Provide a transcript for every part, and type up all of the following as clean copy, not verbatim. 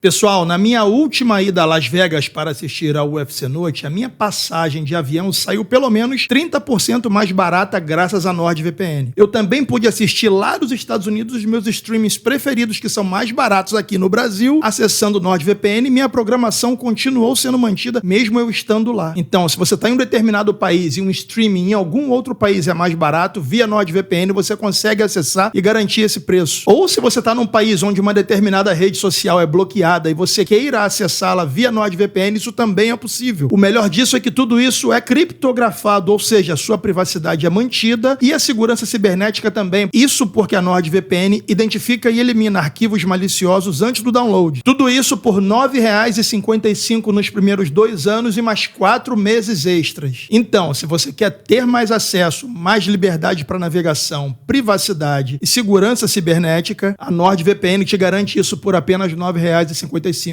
Pessoal, na minha última ida a Las Vegas para assistir ao UFC Noite, a minha passagem de avião saiu pelo menos 30% mais barata graças à NordVPN. Eu também pude assistir lá dos Estados Unidos os meus streamings preferidos, que são mais baratos aqui no Brasil, acessando o NordVPN, e minha programação continuou sendo mantida mesmo eu estando lá. Então, se você está em um determinado país e um streaming em algum outro país é mais barato, via NordVPN você consegue acessar e garantir esse preço. Ou se você está num país onde uma determinada rede social é bloqueada e você queira acessá-la via NordVPN, isso também é possível. O melhor disso é que tudo isso é criptografado, ou seja, a sua privacidade é mantida e a segurança cibernética também. Isso porque a NordVPN identifica e elimina arquivos maliciosos antes do download. Tudo isso por R$ 9,55 nos primeiros 2 anos e mais 4 meses extras. Então, se você quer ter mais acesso, mais liberdade para navegação, privacidade e segurança cibernética, a NordVPN te garante isso por apenas R$ 9,55.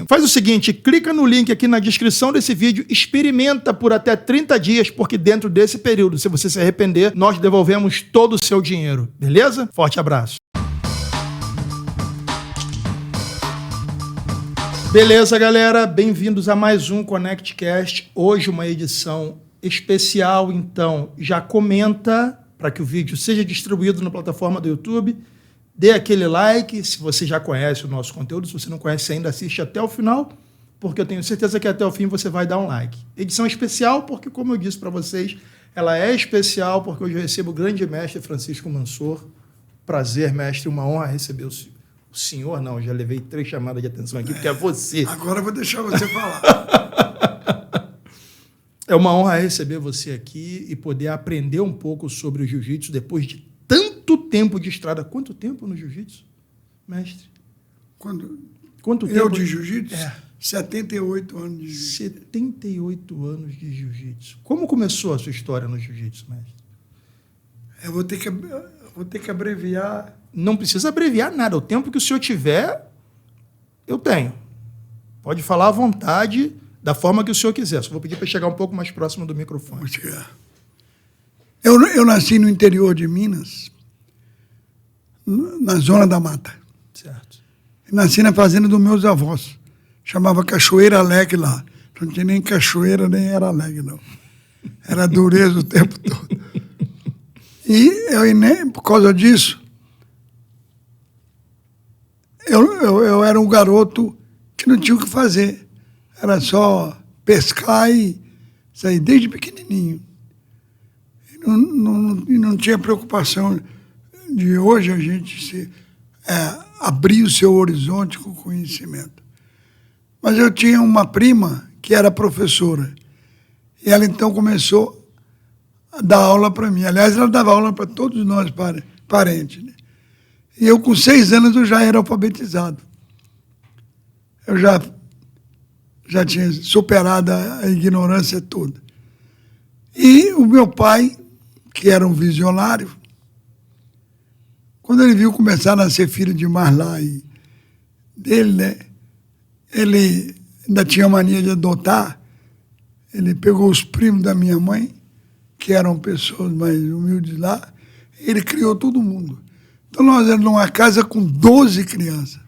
Faz o seguinte, clica no link aqui na descrição desse vídeo, experimenta por até 30 dias, porque dentro desse período, se você se arrepender, nós devolvemos todo o seu dinheiro, beleza? Forte abraço. Beleza, galera? Bem-vindos a mais um ConnectCast. Hoje uma edição especial, então já comenta para que o vídeo seja distribuído na plataforma do YouTube. Dê aquele like, se você já conhece o nosso conteúdo. Se você não conhece ainda, assiste até o final, porque eu tenho certeza que até o fim você vai dar um like. Edição especial porque, como eu disse para vocês, ela é especial porque hoje eu recebo o grande mestre Francisco Mansor. Prazer, mestre, uma honra receber o senhor. Não, já levei 3 chamadas de atenção aqui, porque é você. Agora eu vou deixar você falar. É uma honra receber você aqui e poder aprender um pouco sobre o jiu-jitsu depois de tanto tempo de estrada. Quanto tempo no jiu-jitsu, mestre? Quanto tempo? Eu de jiu-jitsu? 78 anos de jiu-jitsu. 78 anos de jiu-jitsu. Como começou a sua história no jiu-jitsu, mestre? Eu vou ter que abreviar. Não precisa abreviar nada. O tempo que o senhor tiver, eu tenho. Pode falar à vontade, da forma que o senhor quiser. Só vou pedir para chegar um pouco mais próximo do microfone. Vou chegar. Eu nasci no interior de Minas, na zona da mata. Certo. Nasci na fazenda dos meus avós. Chamava Cachoeira Alegre lá. Não tinha nem cachoeira, nem era alegre, não. Era dureza o tempo todo. E por causa disso, eu era um garoto que não tinha o que fazer. Era só pescar e sair desde pequenininho. Não tinha preocupação de hoje a gente abrir o seu horizonte com conhecimento. Mas eu tinha uma prima que era professora. E ela então começou a dar aula para mim. Aliás, ela dava aula para todos nós parentes. Né? E eu, com 6 anos, eu já era alfabetizado. Eu já tinha superado a ignorância toda. E o meu pai, que era um visionário, quando ele viu começar a nascer filho de Marlá e dele, né, ele ainda tinha mania de adotar, ele pegou os primos da minha mãe, que eram pessoas mais humildes lá, e ele criou todo mundo. Então nós éramos numa casa com 12 crianças,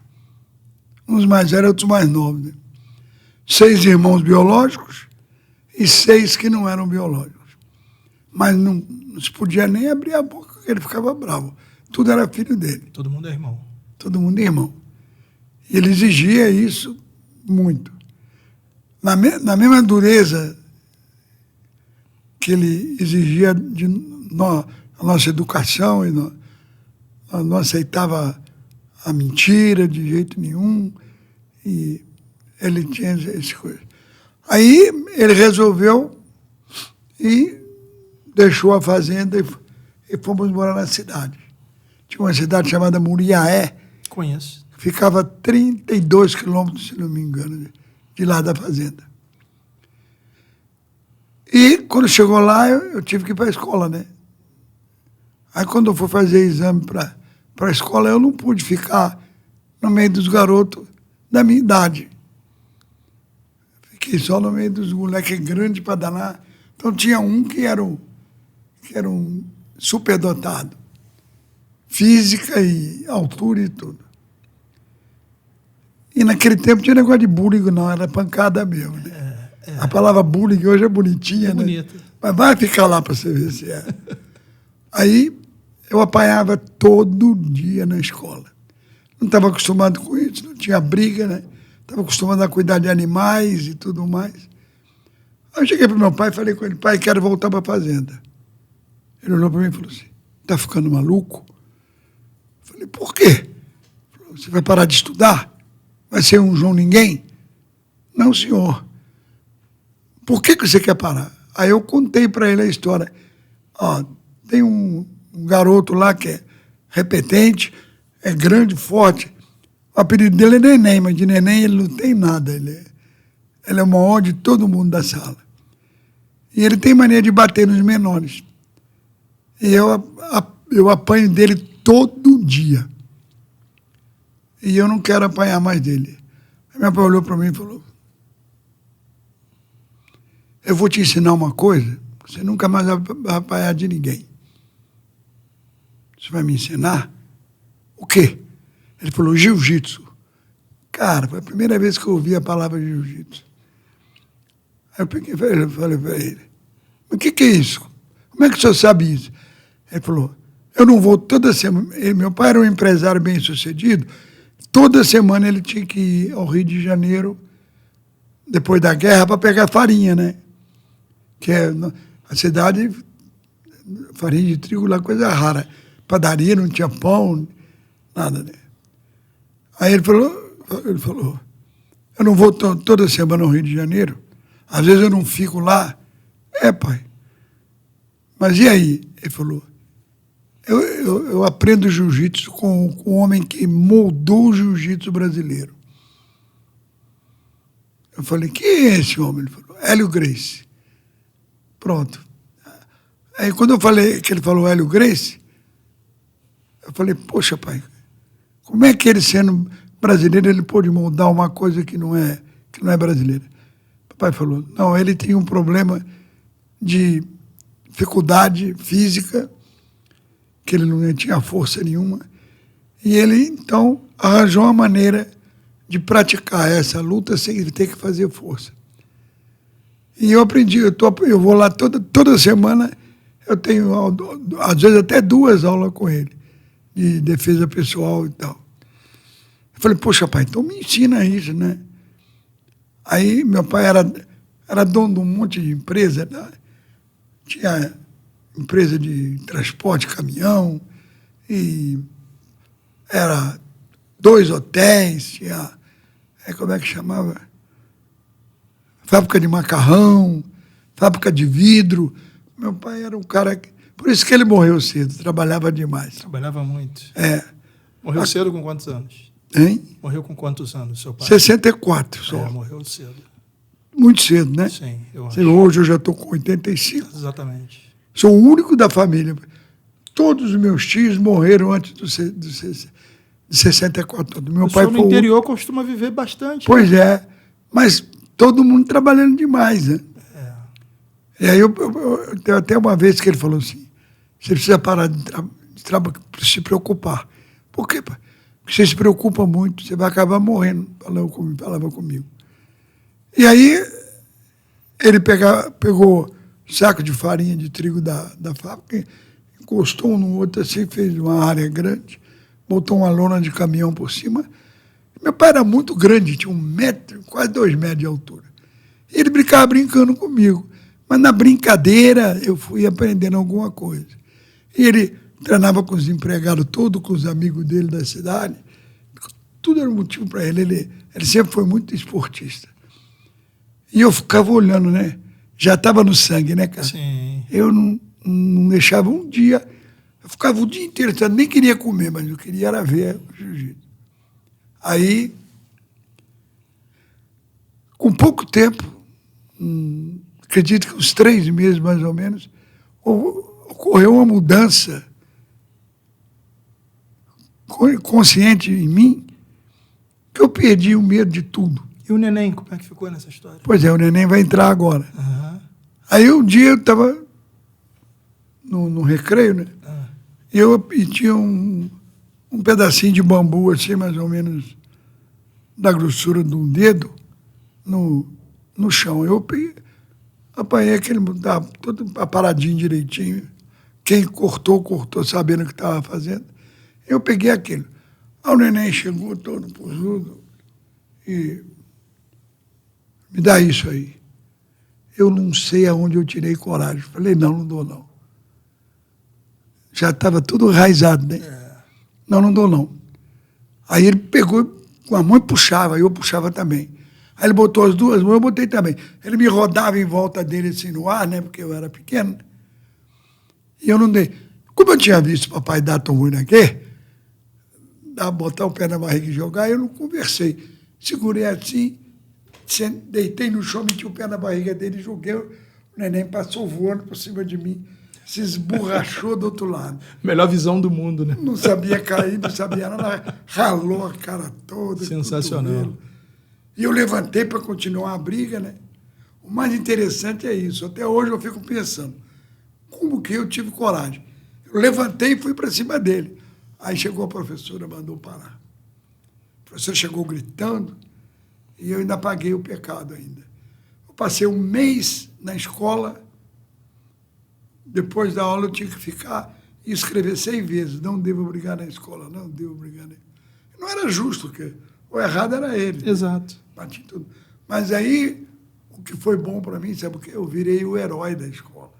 uns mais velhos, outros mais novos. Né? 6 irmãos biológicos e 6 que não eram biológicos. Mas não se podia nem abrir a boca, porque ele ficava bravo. Tudo era filho dele. Todo mundo é irmão. Todo mundo é irmão. E ele exigia isso muito. Na mesma dureza que ele exigia de a nossa educação, e não aceitava a mentira de jeito nenhum, e ele tinha essa coisa. Aí ele resolveu e deixou a fazenda e fomos morar na cidade. Tinha uma cidade chamada Muriaé. Conheço. Ficava 32 quilômetros, se não me engano, de lá da fazenda. E quando chegou lá, eu tive que ir para a escola, né? Aí quando eu fui fazer exame para a escola, eu não pude ficar no meio dos garotos da minha idade. Fiquei só no meio dos moleques grandes para danar. Então tinha um que era um superdotado. Física e altura e tudo. E naquele tempo tinha negócio de bullying, não, era pancada mesmo. Né? A palavra bullying hoje é bonitinha, né? Bonita. Mas vai ficar lá para você ver se é. Aí eu apanhava todo dia na escola. Não estava acostumado com isso, não tinha briga, né? Estava acostumado a cuidar de animais e tudo mais. Aí eu cheguei para o meu pai e falei com ele, pai, quero voltar para a fazenda. Ele olhou para mim e falou assim, está ficando maluco? Eu falei, por quê? Ele falou, você vai parar de estudar? Vai ser um João Ninguém? Não, senhor. Por que você quer parar? Aí eu contei para ele a história. Ó, tem um garoto lá que é repetente, é grande, forte. O apelido dele é Neném, mas de Neném ele não tem nada. Ele é o maior de todo mundo da sala. E ele tem mania de bater nos menores. E eu apanho dele todo dia. E eu não quero apanhar mais dele. Aí meu pai olhou para mim e falou, eu vou te ensinar uma coisa, você nunca mais vai apanhar de ninguém. Você vai me ensinar? O quê? Ele falou, jiu-jitsu. Cara, foi a primeira vez que eu ouvi a palavra jiu-jitsu. Aí eu falei para ele, mas o que é isso? Como é que o senhor sabe isso? Ele falou, eu não vou toda semana. Meu pai era um empresário bem sucedido, toda semana ele tinha que ir ao Rio de Janeiro, depois da guerra, para pegar farinha, né? Que é a cidade, farinha de trigo lá, coisa rara. Padaria, não tinha pão, nada, né? Aí ele falou, eu não vou toda semana ao Rio de Janeiro, às vezes eu não fico lá. É, pai. Mas e aí? Ele falou, eu aprendo jiu-jitsu com um homem que moldou o jiu-jitsu brasileiro. Eu falei, quem é esse homem? Ele falou, Hélio Gracie. Pronto. Aí quando eu falei que ele falou Hélio Gracie, eu falei, poxa, pai, como é que ele, sendo brasileiro, ele pôde moldar uma coisa que não é brasileira? O papai falou, não, ele tinha um problema de dificuldade física, que ele não tinha força nenhuma, e ele, então, arranjou uma maneira de praticar essa luta sem ter que fazer força. E eu aprendi, eu vou lá toda semana, eu tenho, às vezes, até 2 aulas com ele, de defesa pessoal e tal. Eu falei, poxa, pai, então me ensina isso, né? Aí meu pai era dono de um monte de empresa, né? Tinha empresa de transporte, caminhão, e era 2 hotéis, tinha, como é que chamava? Fábrica de macarrão, fábrica de vidro. Meu pai era um cara que... Por isso que ele morreu cedo, trabalhava demais. Trabalhava muito. É. Morreu cedo com quantos anos? Hein? Morreu com quantos anos, seu pai? 64 só. Morreu cedo. Muito cedo, né? Sim, eu acho. Hoje eu já estou com 85. Exatamente. Sou o único da família. Todos os meus tios morreram antes de 64 anos. Meu pai no interior costuma viver bastante. Pois é, mas todo mundo trabalhando demais, né? É. E aí eu até uma vez que ele falou assim, você precisa parar de se preocupar. Por quê, pai? Porque você se preocupa muito, você vai acabar morrendo, falava comigo. E aí ele pegou saco de farinha de trigo da fábrica, encostou um no outro assim, fez uma área grande, botou uma lona de caminhão por cima. Meu pai era muito grande, tinha 1 metro, quase 2 metros de altura. E ele ficava brincando comigo. Mas na brincadeira eu fui aprendendo alguma coisa. E ele treinava com os empregados todos, com os amigos dele da cidade. Tudo era um motivo para ele. Ele sempre foi muito esportista. E eu ficava olhando, né? Já estava no sangue, né, cara? Sim. Eu não deixava um dia. Eu ficava o dia inteiro, eu nem queria comer, mas eu queria era ver o jiu-jitsu. Aí, com pouco tempo, acredito que uns 3 meses mais ou menos, ocorreu uma mudança consciente em mim, que eu perdi o medo de tudo. E o neném, como é que ficou nessa história? Pois é, o neném vai entrar agora. Uhum. Aí um dia eu estava no recreio, né? E tinha um pedacinho de bambu, assim, mais ou menos da grossura de um dedo no chão. Eu apanhei aquele, estava todo aparadinho direitinho. Quem cortou, sabendo o que estava fazendo. Eu peguei aquilo. Aí o neném chegou todo posudo e me dá isso aí. Eu não sei aonde eu tirei coragem. Falei, não dou não. Já estava tudo enraizado, né? Não dou não. Aí ele pegou com a mão e puxava, eu puxava também. Aí ele botou as duas mãos, eu botei também. Ele me rodava em volta dele assim no ar, né? Porque eu era pequeno. E eu não dei. Como eu tinha visto o papai dar tão ruim aqui, botar o pé na barriga e jogar, eu não conversei. Segurei assim, deitei no chão, meti o pé na barriga dele e joguei. O neném passou voando por cima de mim, se esborrachou do outro lado. Melhor visão do mundo, né? Não sabia cair, não sabia nada, ralou a cara toda. Sensacional. E eu levantei para continuar a briga, né? O mais interessante é isso. Até hoje eu fico pensando, como que eu tive coragem? Eu levantei e fui para cima dele. Aí chegou a professora, mandou parar. A professora chegou gritando e eu ainda paguei o pecado ainda. Eu passei um mês na escola, depois da aula eu tinha que ficar e escrever 6 vezes. Não devo brigar na escola, não devo brigar na escola. Não era justo, porque o errado era ele. Exato. Bati tudo. Mas aí, o que foi bom para mim, sabe o quê? Eu virei o herói da escola.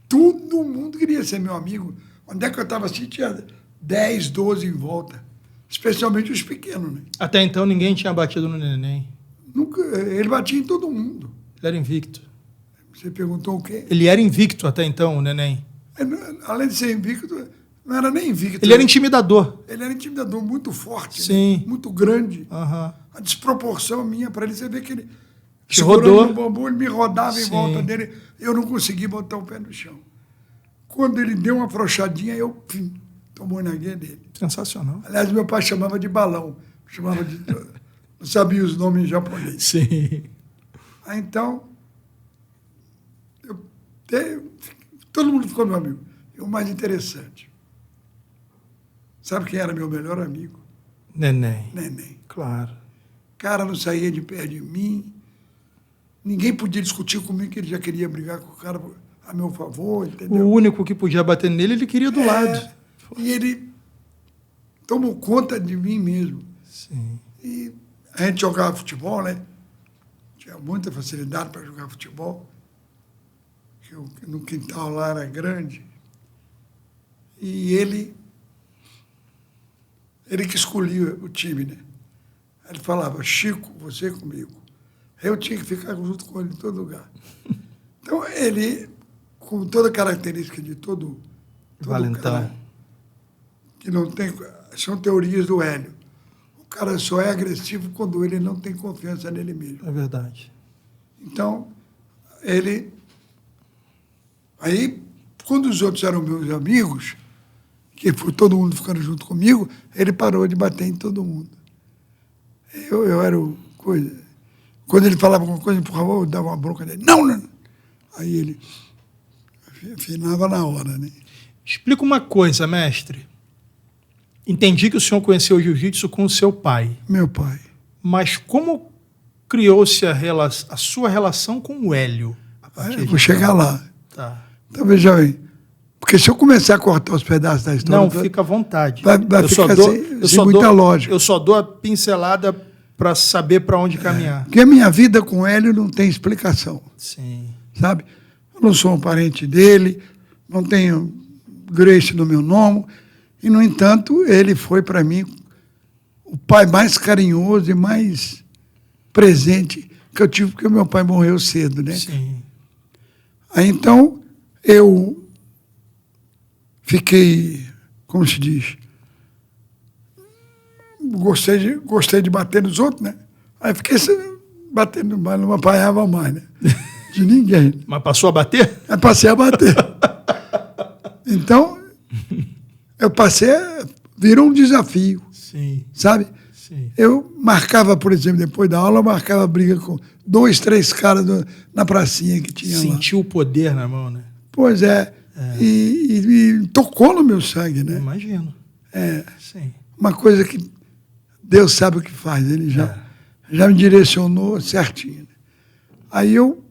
Todo mundo queria ser meu amigo. Onde é que eu estava assim, tinha 10, 12 em volta. Especialmente os pequenos, né? Até então ninguém tinha batido no neném. Nunca, ele batia em todo mundo. Ele era invicto. Você perguntou o quê? Ele era invicto até então, o neném. Além de ser invicto, não era nem invicto. Ele era intimidador. Ele era intimidador, muito forte. Sim. Né? Muito grande. Uhum. A desproporção minha para ele, você vê que ele te rodou. No bambu, ele me rodava Sim. em volta dele, eu não consegui botar o pé no chão. Quando ele deu uma afrouxadinha, eu tomou na guia dele. Sensacional. Aliás, meu pai chamava de balão, chamava de... não sabia os nomes em japonês. Sim. Aí, então, todo mundo ficou meu amigo. E o mais interessante, sabe quem era meu melhor amigo? Neném. Neném. Claro. O cara não saía de perto de mim, ninguém podia discutir comigo que ele já queria brigar com o cara a meu favor, entendeu? O único que podia bater nele, ele queria do lado. E ele tomou conta de mim mesmo. Sim. E a gente jogava futebol, né? Tinha muita facilidade para jogar futebol. No quintal lá era grande. E ele que escolhia o time, né? Ele falava, Chico, você comigo. Eu tinha que ficar junto com ele em todo lugar. Então, ele, com toda a característica de todo Valentão. Cara, que não tem... São teorias do Hélio. O cara só é agressivo quando ele não tem confiança nele mesmo. É verdade. Então, ele... Aí, quando os outros eram meus amigos, que foi todo mundo ficando junto comigo, ele parou de bater em todo mundo. Eu era o coisa... Quando ele falava alguma coisa, por favor, eu dava uma bronca dele. Não! Aí ele afinava na hora, né? Explica uma coisa, mestre. Entendi que o senhor conheceu o jiu-jitsu com o seu pai. Meu pai. Mas como criou-se a sua relação com o Hélio? Eu vou chegar lá. Tá. Então, veja bem. Porque se eu começar a cortar os pedaços da história... Não, fica à vontade. Vai ficar sem muita lógica. Eu só dou a pincelada para saber para onde caminhar. Porque a minha vida com o Hélio não tem explicação. Sim. Sabe? Eu não sou um parente dele, não tenho Grace no meu nome, e, no entanto, ele foi, para mim, o pai mais carinhoso e mais presente que eu tive, porque o meu pai morreu cedo, né? Sim. Aí, então, eu fiquei, como se diz, gostei de bater nos outros, né? Aí fiquei batendo, mas não apanhava mais, né? De ninguém. Mas passou a bater? Aí passei a bater. Então, virou um desafio. Sim. Sabe? Sim. Eu marcava, por exemplo, depois da aula, eu marcava briga com 2, 3 caras na pracinha que tinha lá. Sentiu o poder na mão, né? Pois é. E tocou no meu sangue, né? Imagino. É. Sim. Uma coisa que Deus sabe o que faz, ele já me direcionou certinho. Aí eu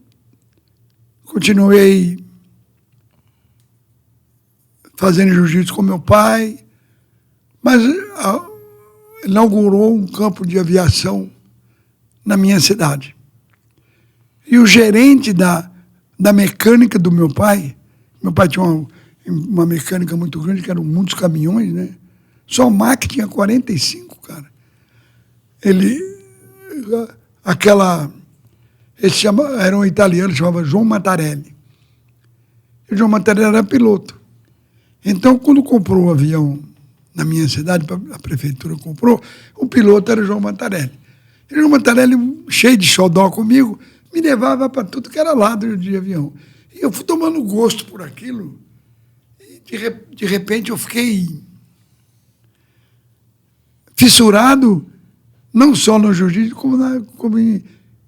continuei fazendo jiu-jitsu com meu pai, mas inaugurou um campo de aviação na minha cidade. E o gerente da mecânica do meu pai tinha uma mecânica muito grande, que eram muitos caminhões, né? Só o MAC tinha 45, cara. Era um italiano, chamava João Mattarelli. E o João Mattarelli era piloto. Então, quando comprou o avião na minha cidade, a prefeitura comprou, o piloto era o João Mattarelli. E o João Mattarelli, cheio de xodó comigo, me levava para tudo que era lado de avião. E eu fui tomando gosto por aquilo. E, de repente, eu fiquei fissurado, não só no jiu-jitsu, como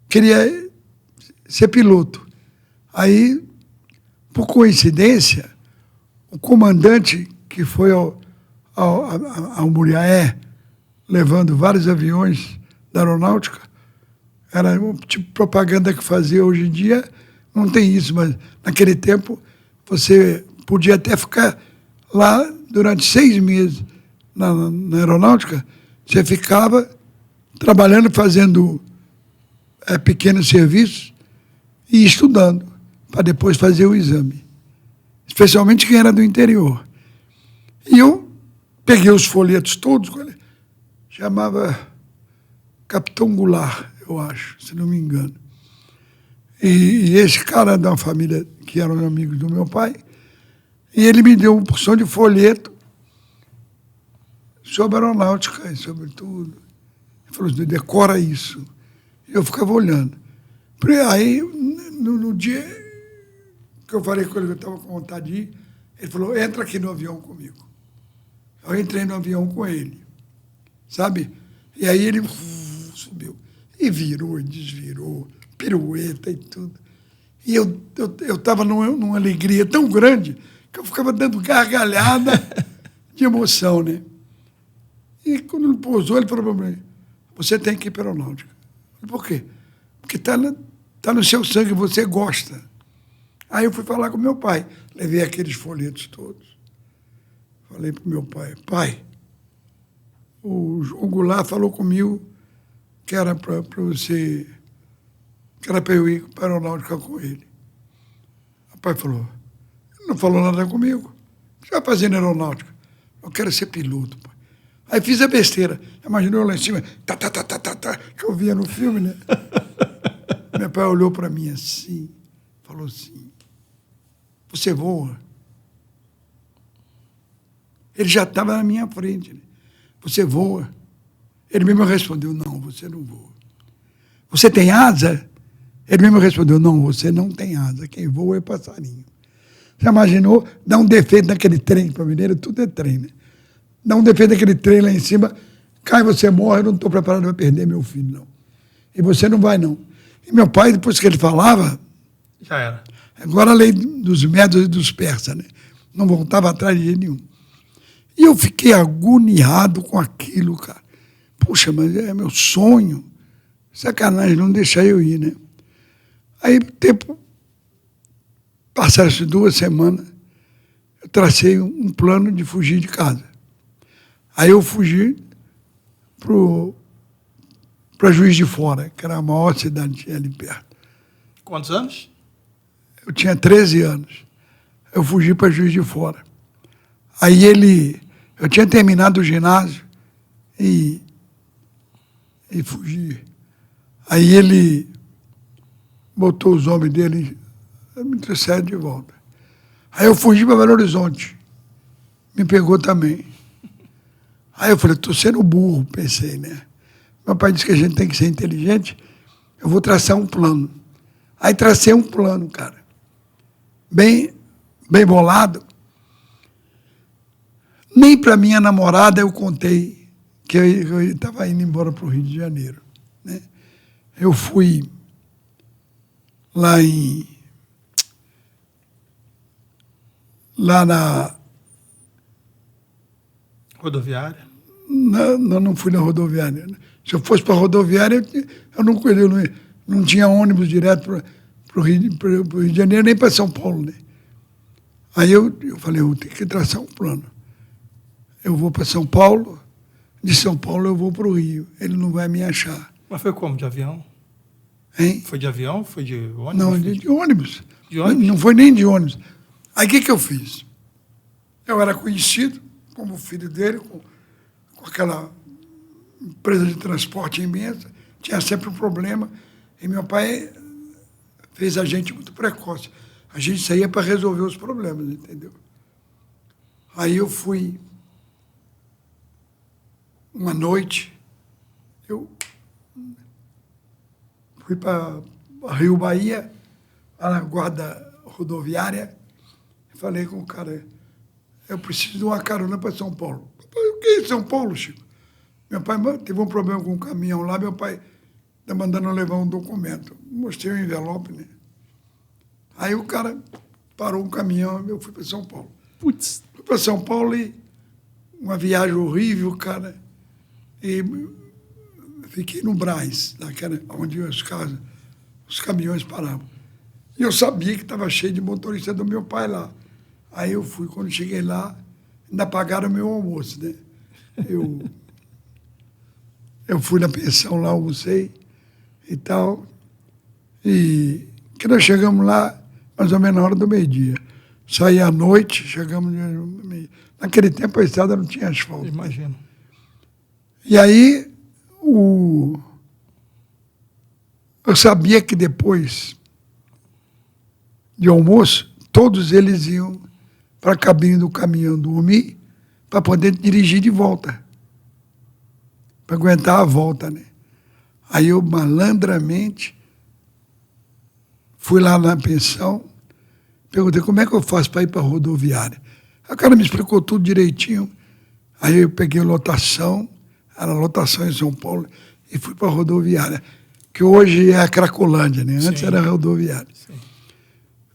queria ser piloto. Aí, por coincidência, o comandante que foi ao Muriaé, levando vários aviões da aeronáutica, era um tipo de propaganda que fazia hoje em dia, não tem isso, mas naquele tempo você podia até ficar lá durante 6 meses na aeronáutica, você ficava trabalhando, fazendo pequenos serviços e estudando, para depois fazer o exame. Especialmente quem era do interior. E eu peguei os folhetos todos, chamava Capitão Goulart, eu acho, se não me engano. E esse cara da família, que eram amigos do meu pai, e ele me deu uma porção de folheto sobre aeronáutica e sobre tudo. Ele falou assim, decora isso. E eu ficava olhando. Aí, no dia que eu falei com ele que eu estava com vontade de ir, ele falou, entra aqui no avião comigo. Eu entrei no avião com ele, sabe? E aí ele subiu. E virou, e desvirou, pirueta e tudo. E eu estava numa alegria tão grande que eu ficava dando gargalhada de emoção, né? E quando ele pousou, ele falou para mim, você tem que ir para a aeronáutica. Eu falei, por quê? Porque tá no seu sangue, você gosta. Aí eu fui falar com meu pai, levei aqueles folhetos todos. Falei para o meu pai, pai, o João Goulart falou comigo que era para você, que era para eu ir para a aeronáutica com ele. O pai falou, ele não falou nada comigo. O que você vai fazer na aeronáutica? Eu quero ser piloto, pai. Aí fiz a besteira. Imaginou lá em cima, que eu via no filme, né? Meu pai olhou para mim assim, falou assim, você voa? Ele já estava na minha frente. Né? Você voa? Ele mesmo respondeu, não, você não voa. Você tem asa? Ele mesmo respondeu, não, você não tem asa. Quem voa é passarinho. Você imaginou? Dá um defeito naquele trem para Mineiro, tudo é trem, né? Dá um defeito naquele trem lá em cima, cai, você morre, eu não estou preparado para perder meu filho, não. E você não vai, não. E meu pai, depois que ele falava, já era. Agora a lei dos medos e dos persas, né? Não voltava atrás de jeito nenhum. E eu fiquei agoniado com aquilo, cara. Puxa, mas é meu sonho. Sacanagem, não deixar eu ir, né? Aí, passaram-se 2 semanas, eu tracei um plano de fugir de casa. Aí eu fugi para Juiz de Fora, que era a maior cidade que tinha ali perto. Quantos anos? Eu tinha 13 anos. Eu fugi para Juiz de Fora. Aí eu tinha terminado o ginásio e fugi. Aí ele botou os homens dele e me trouxeram de volta. Aí eu fugi para Belo Horizonte. Me pegou também. Aí eu falei, estou sendo burro, pensei, né? Meu pai disse que a gente tem que ser inteligente, eu vou traçar um plano. Aí tracei um plano, cara. Bem bolado. Nem para minha namorada eu contei que eu estava indo embora para o Rio de Janeiro. Né? Eu fui lá na rodoviária? Não fui na rodoviária. Se eu fosse para a rodoviária, eu não tinha ônibus direto para o Rio de Janeiro, nem para São Paulo. Né? Aí eu falei, eu tenho que traçar um plano. Eu vou para São Paulo, de São Paulo eu vou para o Rio. Ele não vai me achar. Mas foi como? De avião? Hein? Foi de avião? Foi de ônibus? Não, de ônibus. De ônibus? Não foi nem de ônibus. Aí o que eu fiz? Eu era conhecido como filho dele, com aquela empresa de transporte imensa, tinha sempre um problema. E meu pai fez a gente muito precoce. A gente saía para resolver os problemas, entendeu? Aí eu fui, uma noite, eu fui para Rio Bahia, na guarda rodoviária, e falei com o cara, eu preciso de uma carona para São Paulo. O que é São Paulo, Chico? Meu pai teve um problema com um caminhão lá, meu pai está mandando levar um documento. Mostrei o envelope, né? Aí o cara parou um caminhão, eu fui para São Paulo. Putz. Fui para São Paulo e uma viagem horrível, cara. E fiquei no Brás, onde os caminhões paravam. E eu sabia que estava cheio de motorista do meu pai lá. Aí eu fui, quando cheguei lá, ainda pagaram o meu almoço, né? Eu fui na pensão lá, almocei e tal. E que nós chegamos lá, mais ou menos na hora do meio-dia. Saí à noite, chegamos... Naquele tempo a estrada não tinha asfalto. Imagino. Né? E aí, eu sabia que depois de almoço, todos eles iam para a cabine do caminhão dormir para poder dirigir de volta. Para aguentar a volta, né? Aí eu, malandramente, fui lá na pensão, perguntei como é que eu faço para ir para a rodoviária. O cara me explicou tudo direitinho. Aí eu peguei lotação, era lotação em São Paulo, e fui para a rodoviária, que hoje é a Cracolândia, né? Antes Sim. era a rodoviária. Sim.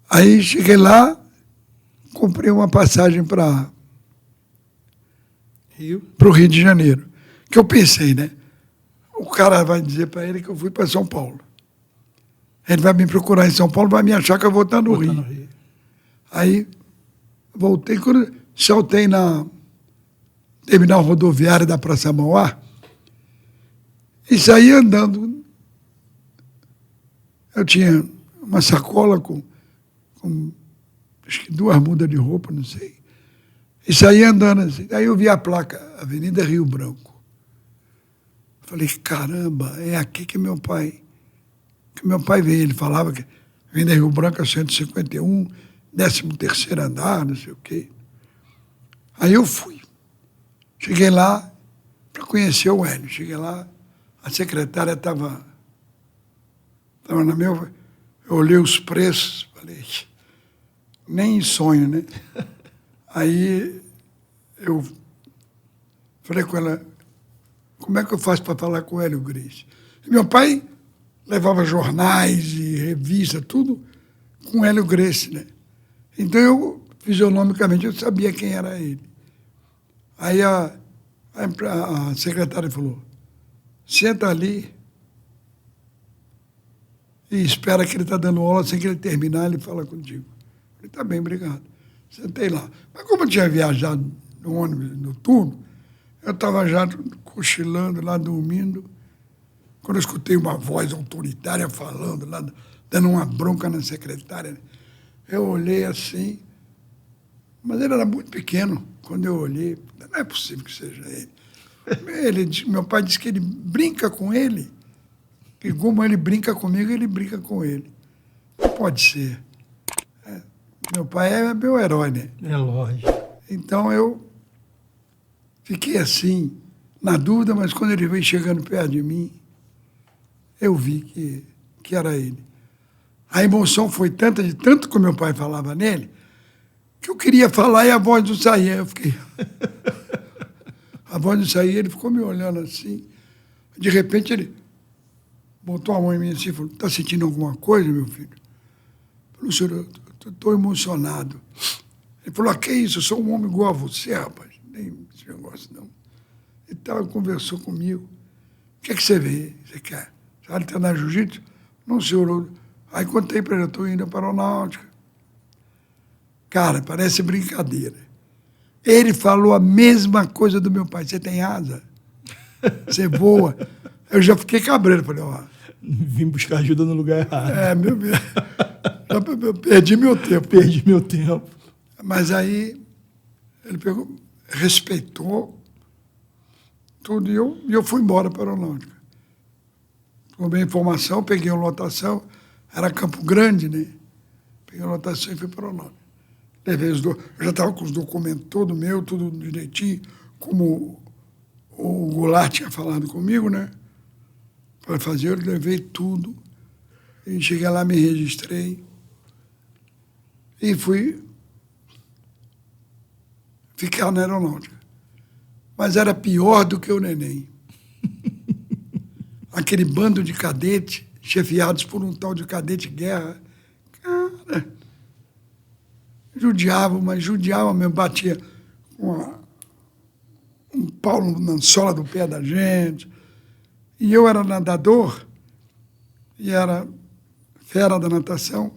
Aí cheguei lá, comprei uma passagem para o Rio de Janeiro. Que eu pensei, né? O cara vai dizer para ele que eu fui para São Paulo. Ele vai me procurar em São Paulo, vai me achar que eu vou estar no Rio. Aí voltei, quando saltei na terminal rodoviária da Praça Mauá e saí andando. Eu tinha uma sacola com acho que 2 mudas de roupa, não sei. E saí andando assim. Aí eu vi a placa, Avenida Rio Branco. Falei, caramba, é aqui que meu pai veio. Ele falava que Avenida Rio Branco é 151, 13º andar, não sei o quê. Aí eu fui. Cheguei lá para conhecer o Hélio. Cheguei lá, a secretária estava na minha... Eu olhei os preços, falei, nem em sonho, né? Aí eu falei com ela, como é que eu faço para falar com o Hélio Gracie? E meu pai levava jornais e revistas, tudo com Hélio Gracie, né? Então eu, fisionomicamente, eu sabia quem era ele. Aí a secretária falou, senta ali e espera que ele está dando aula, assim que ele terminar, ele fala contigo. Eu falei, tá bem, obrigado. Sentei lá. Mas como eu tinha viajado no ônibus noturno, eu estava já cochilando lá, dormindo, quando eu escutei uma voz autoritária falando lá, dando uma bronca na secretária. Eu olhei assim, mas ele era muito pequeno. Quando eu olhei, não é possível que seja ele. Meu pai disse que ele brinca com ele, e como ele brinca comigo, ele brinca com ele. Não pode ser. Meu pai é meu herói, né? É lógico. Então eu fiquei assim, na dúvida, mas quando ele veio chegando perto de mim, eu vi que era ele. A emoção foi tanta, de tanto que o meu pai falava nele, que eu queria falar e a voz não saía. Eu fiquei... A voz não saía, ele ficou me olhando assim. De repente ele botou a mão em mim assim e falou, está sentindo alguma coisa, meu filho? Eu falei, senhor, eu estou emocionado. Ele falou, que isso? Eu sou um homem igual a você, rapaz. Nem esse negócio, não. e tal, conversou comigo. O que é que você vê? Você quer? Você vai treinar jiu-jitsu? Não, senhor. Aí contei para ele, eu estou indo para a aeronáutica. Cara, parece brincadeira. Ele falou a mesma coisa do meu pai. Você tem asa? Você voa? Eu já fiquei cabreiro. Falei, ó... Vim buscar ajuda no lugar errado. Eu perdi meu tempo. Perdi meu tempo. Mas aí ele pegou, respeitou tudo e eu fui embora para a aeronáutica. Tomei informação, peguei uma lotação, era Campo Grande, né? Peguei uma lotação e fui para a aeronáutica. Levei eu já estava com os documentos todos meus, tudo direitinho, como o Goulart tinha falado comigo, né? Para fazer, eu levei tudo. E cheguei lá, me registrei. E fui ficar na aeronáutica. Mas era pior do que o neném. Aquele bando de cadetes, chefiados por um tal de cadete guerra. Cara, judiavam mesmo, batia um pau na sola do pé da gente. E eu era nadador, e era fera da natação,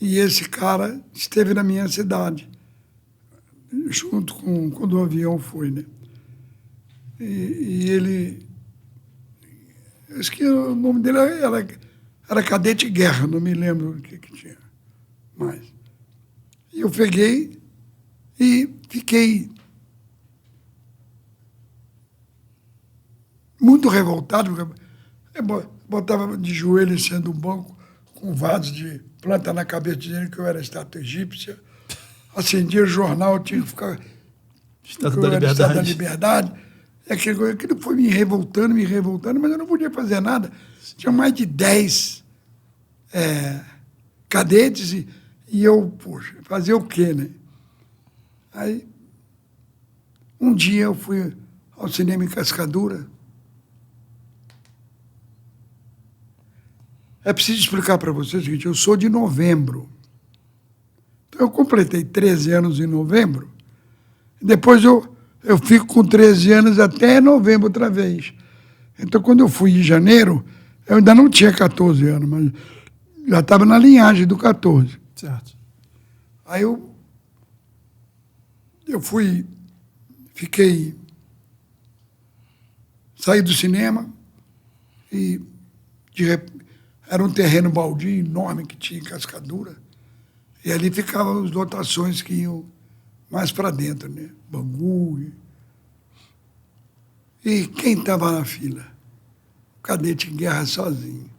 e esse cara esteve na minha cidade, junto com quando o avião foi, né? E ele... Acho que o nome dele era Cadete Guerra, não me lembro o que tinha mais. E eu peguei e fiquei muito revoltado, porque eu botava de joelho em cima do banco com vasos de planta na cabeça, dizendo que eu era estátua egípcia. Acendia o jornal, eu tinha que ficar... Estátua da Liberdade. Estátua da Liberdade. E aquilo foi me revoltando, mas eu não podia fazer nada. Tinha mais de 10 cadetes e eu, poxa, fazer o quê, né? Aí, um dia eu fui ao cinema em Cascadura. É preciso explicar para vocês o seguinte, eu sou de novembro. Então, eu completei 13 anos em novembro, e depois eu fico com 13 anos até novembro outra vez. Então, quando eu fui em janeiro, eu ainda não tinha 14 anos, mas já estava na linhagem do 14. Certo. Aí eu saí do cinema e era um terreno baldio enorme que tinha em Cascadura, e ali ficavam as lotações que iam mais para dentro, né? Bangu. E quem estava na fila? O cadete em guerra sozinho.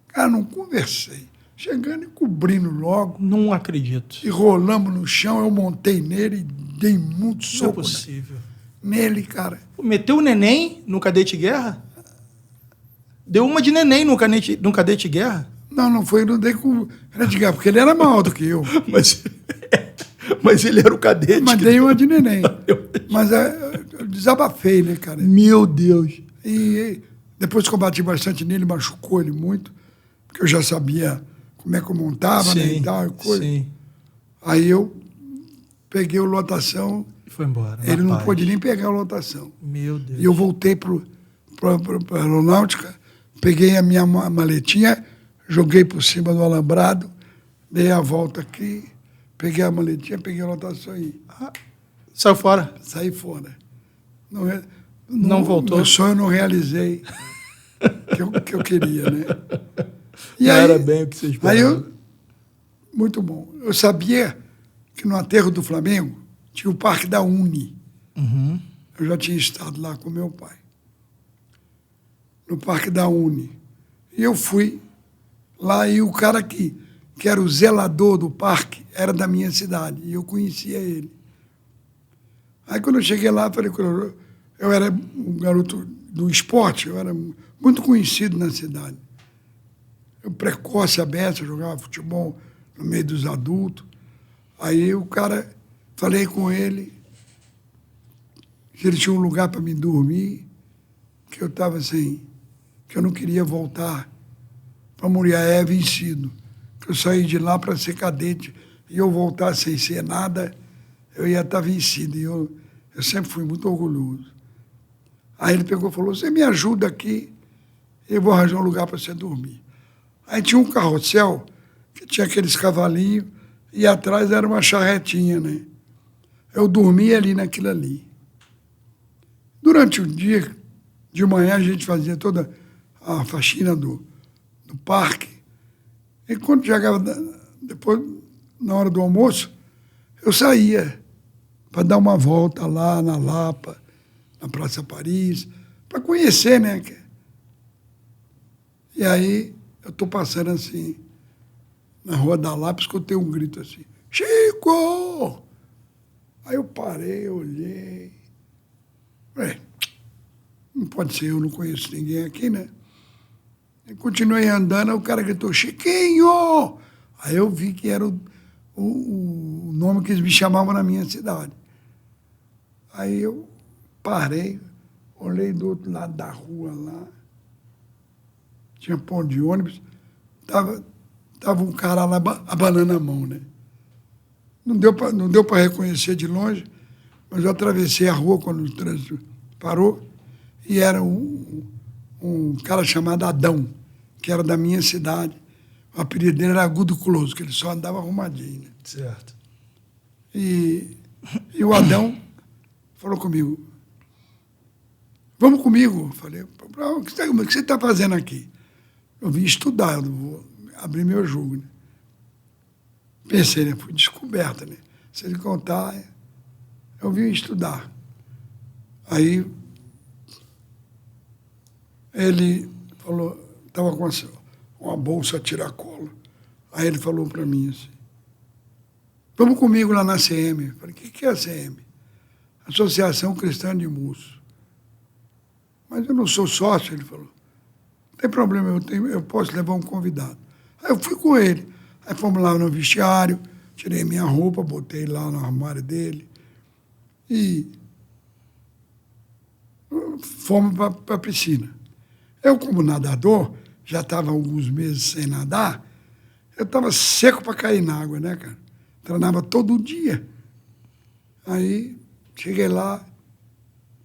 Cara, não conversei. Chegando e cobrindo logo. Não acredito. E rolamos no chão, eu montei nele e dei muito soco. Não é possível. Nele, cara. Meteu o neném no cadete guerra? Deu uma de neném no cadete guerra? Não foi, não dei com cadete guerra, porque ele era maior do que eu. Mas ele era o cadete. Mas dei uma de neném. Mas eu desabafei, né, cara? Meu Deus. E depois que eu bati bastante nele, machucou ele muito, porque eu já sabia como é que eu montava, né, e tal, coisa. Sim. Aí eu peguei a lotação. E foi embora. Ele não pôde nem pegar a lotação. Meu Deus. E eu voltei para a aeronáutica, peguei a minha maletinha, joguei por cima do alambrado, dei a volta aqui, peguei a maletinha, peguei a lotação e... Saiu fora? Saí fora. Não voltou? Meu sonho eu não realizei que eu queria, né? E não aí, era bem o que você esperava. Muito bom. Eu sabia que no aterro do Flamengo tinha o Parque da Uni. Uhum. Eu já tinha estado lá com meu pai. No Parque da Uni. E eu fui lá e o cara que era o zelador do parque era da minha cidade. E eu conhecia ele. Aí quando eu cheguei lá, falei que eu era um garoto do esporte, eu era muito conhecido na cidade. Eu precoce, aberto, jogava futebol no meio dos adultos. Aí o cara, falei com ele, que ele tinha um lugar para me dormir, que eu estava assim, que eu não queria voltar para Muriaé vencido. Que eu saí de lá para ser cadete e eu voltar sem ser nada, eu ia estar vencido. E eu sempre fui muito orgulhoso. Aí ele pegou e falou, você me ajuda aqui, eu vou arranjar um lugar para você dormir. Aí tinha um carrossel, que tinha aqueles cavalinhos, e atrás era uma charretinha, né? Eu dormia ali naquilo ali. Durante o dia, de manhã, a gente fazia toda a faxina do parque. E quando chegava, depois, na hora do almoço, eu saía para dar uma volta lá na Lapa, na Praça Paris, para conhecer, né? E aí, eu estou passando assim, na Rua da Lapa, escutei um grito assim, Chico! Aí eu parei, olhei. Falei, não pode ser, eu não conheço ninguém aqui, né? E continuei andando, aí o cara gritou, Chiquinho! Aí eu vi que era o nome que eles me chamavam na minha cidade. Aí eu parei, olhei do outro lado da rua lá, tinha ponto de ônibus, tava um cara lá abanando a mão, né? Não deu para reconhecer de longe, mas eu atravessei a rua quando o trânsito parou e era um cara chamado Adão, que era da minha cidade. O apelido dele era Agudo Closo, que ele só andava arrumadinho, né? Certo. E o Adão falou comigo, vamos comigo. Eu falei, o que você está fazendo aqui? Eu vim estudar, eu vou abrir meu jogo, né? Pensei, né? Fui descoberta, né? Se ele contar, eu vim estudar. Aí ele falou, estava com uma bolsa a tiracolo. Aí ele falou para mim assim, vamos comigo lá na CM. Eu falei, o que é a CM? Associação Cristã de Muço. Mas eu não sou sócio, ele falou. Não tem problema, eu posso levar um convidado. Aí eu fui com ele. Aí fomos lá no vestiário, tirei minha roupa, botei lá no armário dele e fomos para a piscina. Eu, como nadador, já estava alguns meses sem nadar, eu estava seco para cair na água, né, cara? Treinava todo dia. Aí, cheguei lá,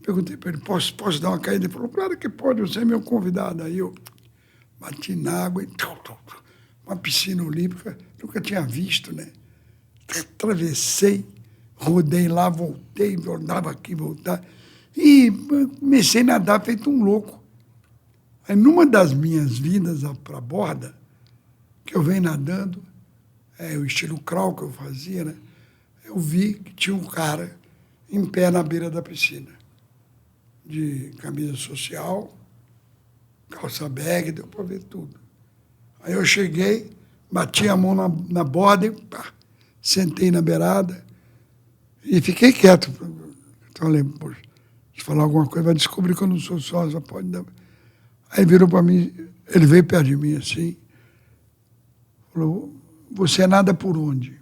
perguntei para ele, posso dar uma caída? Ele falou, claro que pode, você é meu convidado. Aí eu bati na água e uma piscina olímpica, nunca tinha visto, né? Atravessei, rodei lá, voltei, andava aqui, voltava, e comecei a nadar feito um louco. Aí, numa das minhas vindas para a borda, que eu venho nadando, o estilo crawl que eu fazia, né? Eu vi que tinha um cara em pé na beira da piscina, de camisa social, calça bag, deu para ver tudo. Aí eu cheguei, bati a mão na borda e pá, sentei na beirada e fiquei quieto. Então eu falei, poxa, se falar alguma coisa, vai descobrir que eu não sou sócio, pode dar. Aí virou para mim, ele veio perto de mim assim, falou, você nada por onde?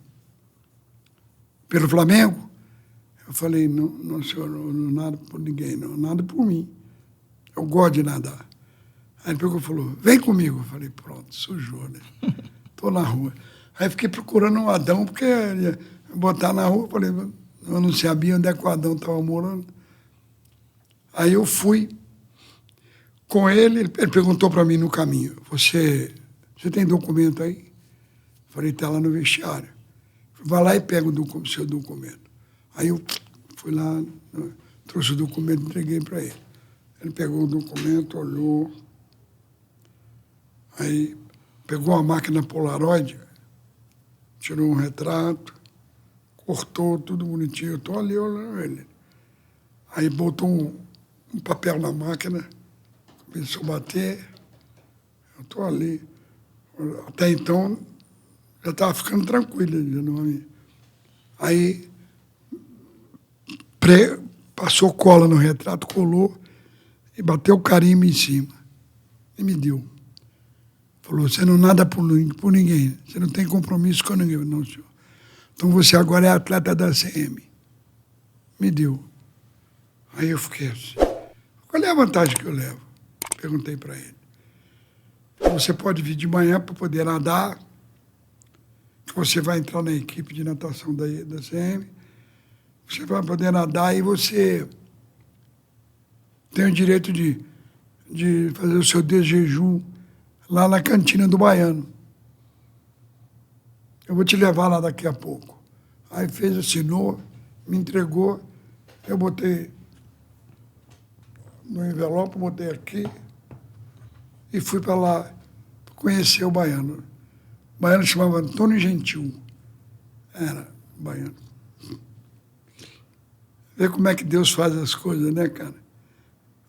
Pelo Flamengo? Eu falei, não senhor, não nado por ninguém, não, nada por mim. Eu gosto de nadar. Aí ele pegou e falou, vem comigo. Eu falei, pronto, sujou, né? Estou na rua. Aí fiquei procurando um Adão, porque ia botar na rua, falei, eu não sabia onde é que o Adão estava morando. Aí eu fui com ele perguntou para mim no caminho, você tem documento aí? Eu falei, está lá no vestiário. Vai lá e pega o seu documento. Aí eu fui lá, trouxe o documento, entreguei para ele. Ele pegou o documento, olhou, aí pegou a máquina Polaroid, tirou um retrato, cortou tudo bonitinho. Eu estou ali olhando ele. Aí botou um papel na máquina, começou a bater. Eu estou ali. Até então, já estava ficando tranquilo. Aí passou cola no retrato, colou e bateu o carimbo em cima. E me deu. Falou, você não nada por ninguém, você não tem compromisso com ninguém. Não, senhor. Então você agora é atleta da CM. Me deu. Aí eu fiquei assim, qual é a vantagem que eu levo? Perguntei para ele. Você pode vir de manhã para poder nadar, que você vai entrar na equipe de natação da CM, você vai poder nadar e você tem o direito de fazer o seu desjejum lá na cantina do Baiano. Eu vou te levar lá daqui a pouco. Aí fez, assinou, me entregou, eu botei no envelope, botei aqui e fui para lá conhecer o Baiano. O Baiano chamava Antônio Gentil. Era Baiano. Vê como é que Deus faz as coisas, né, cara?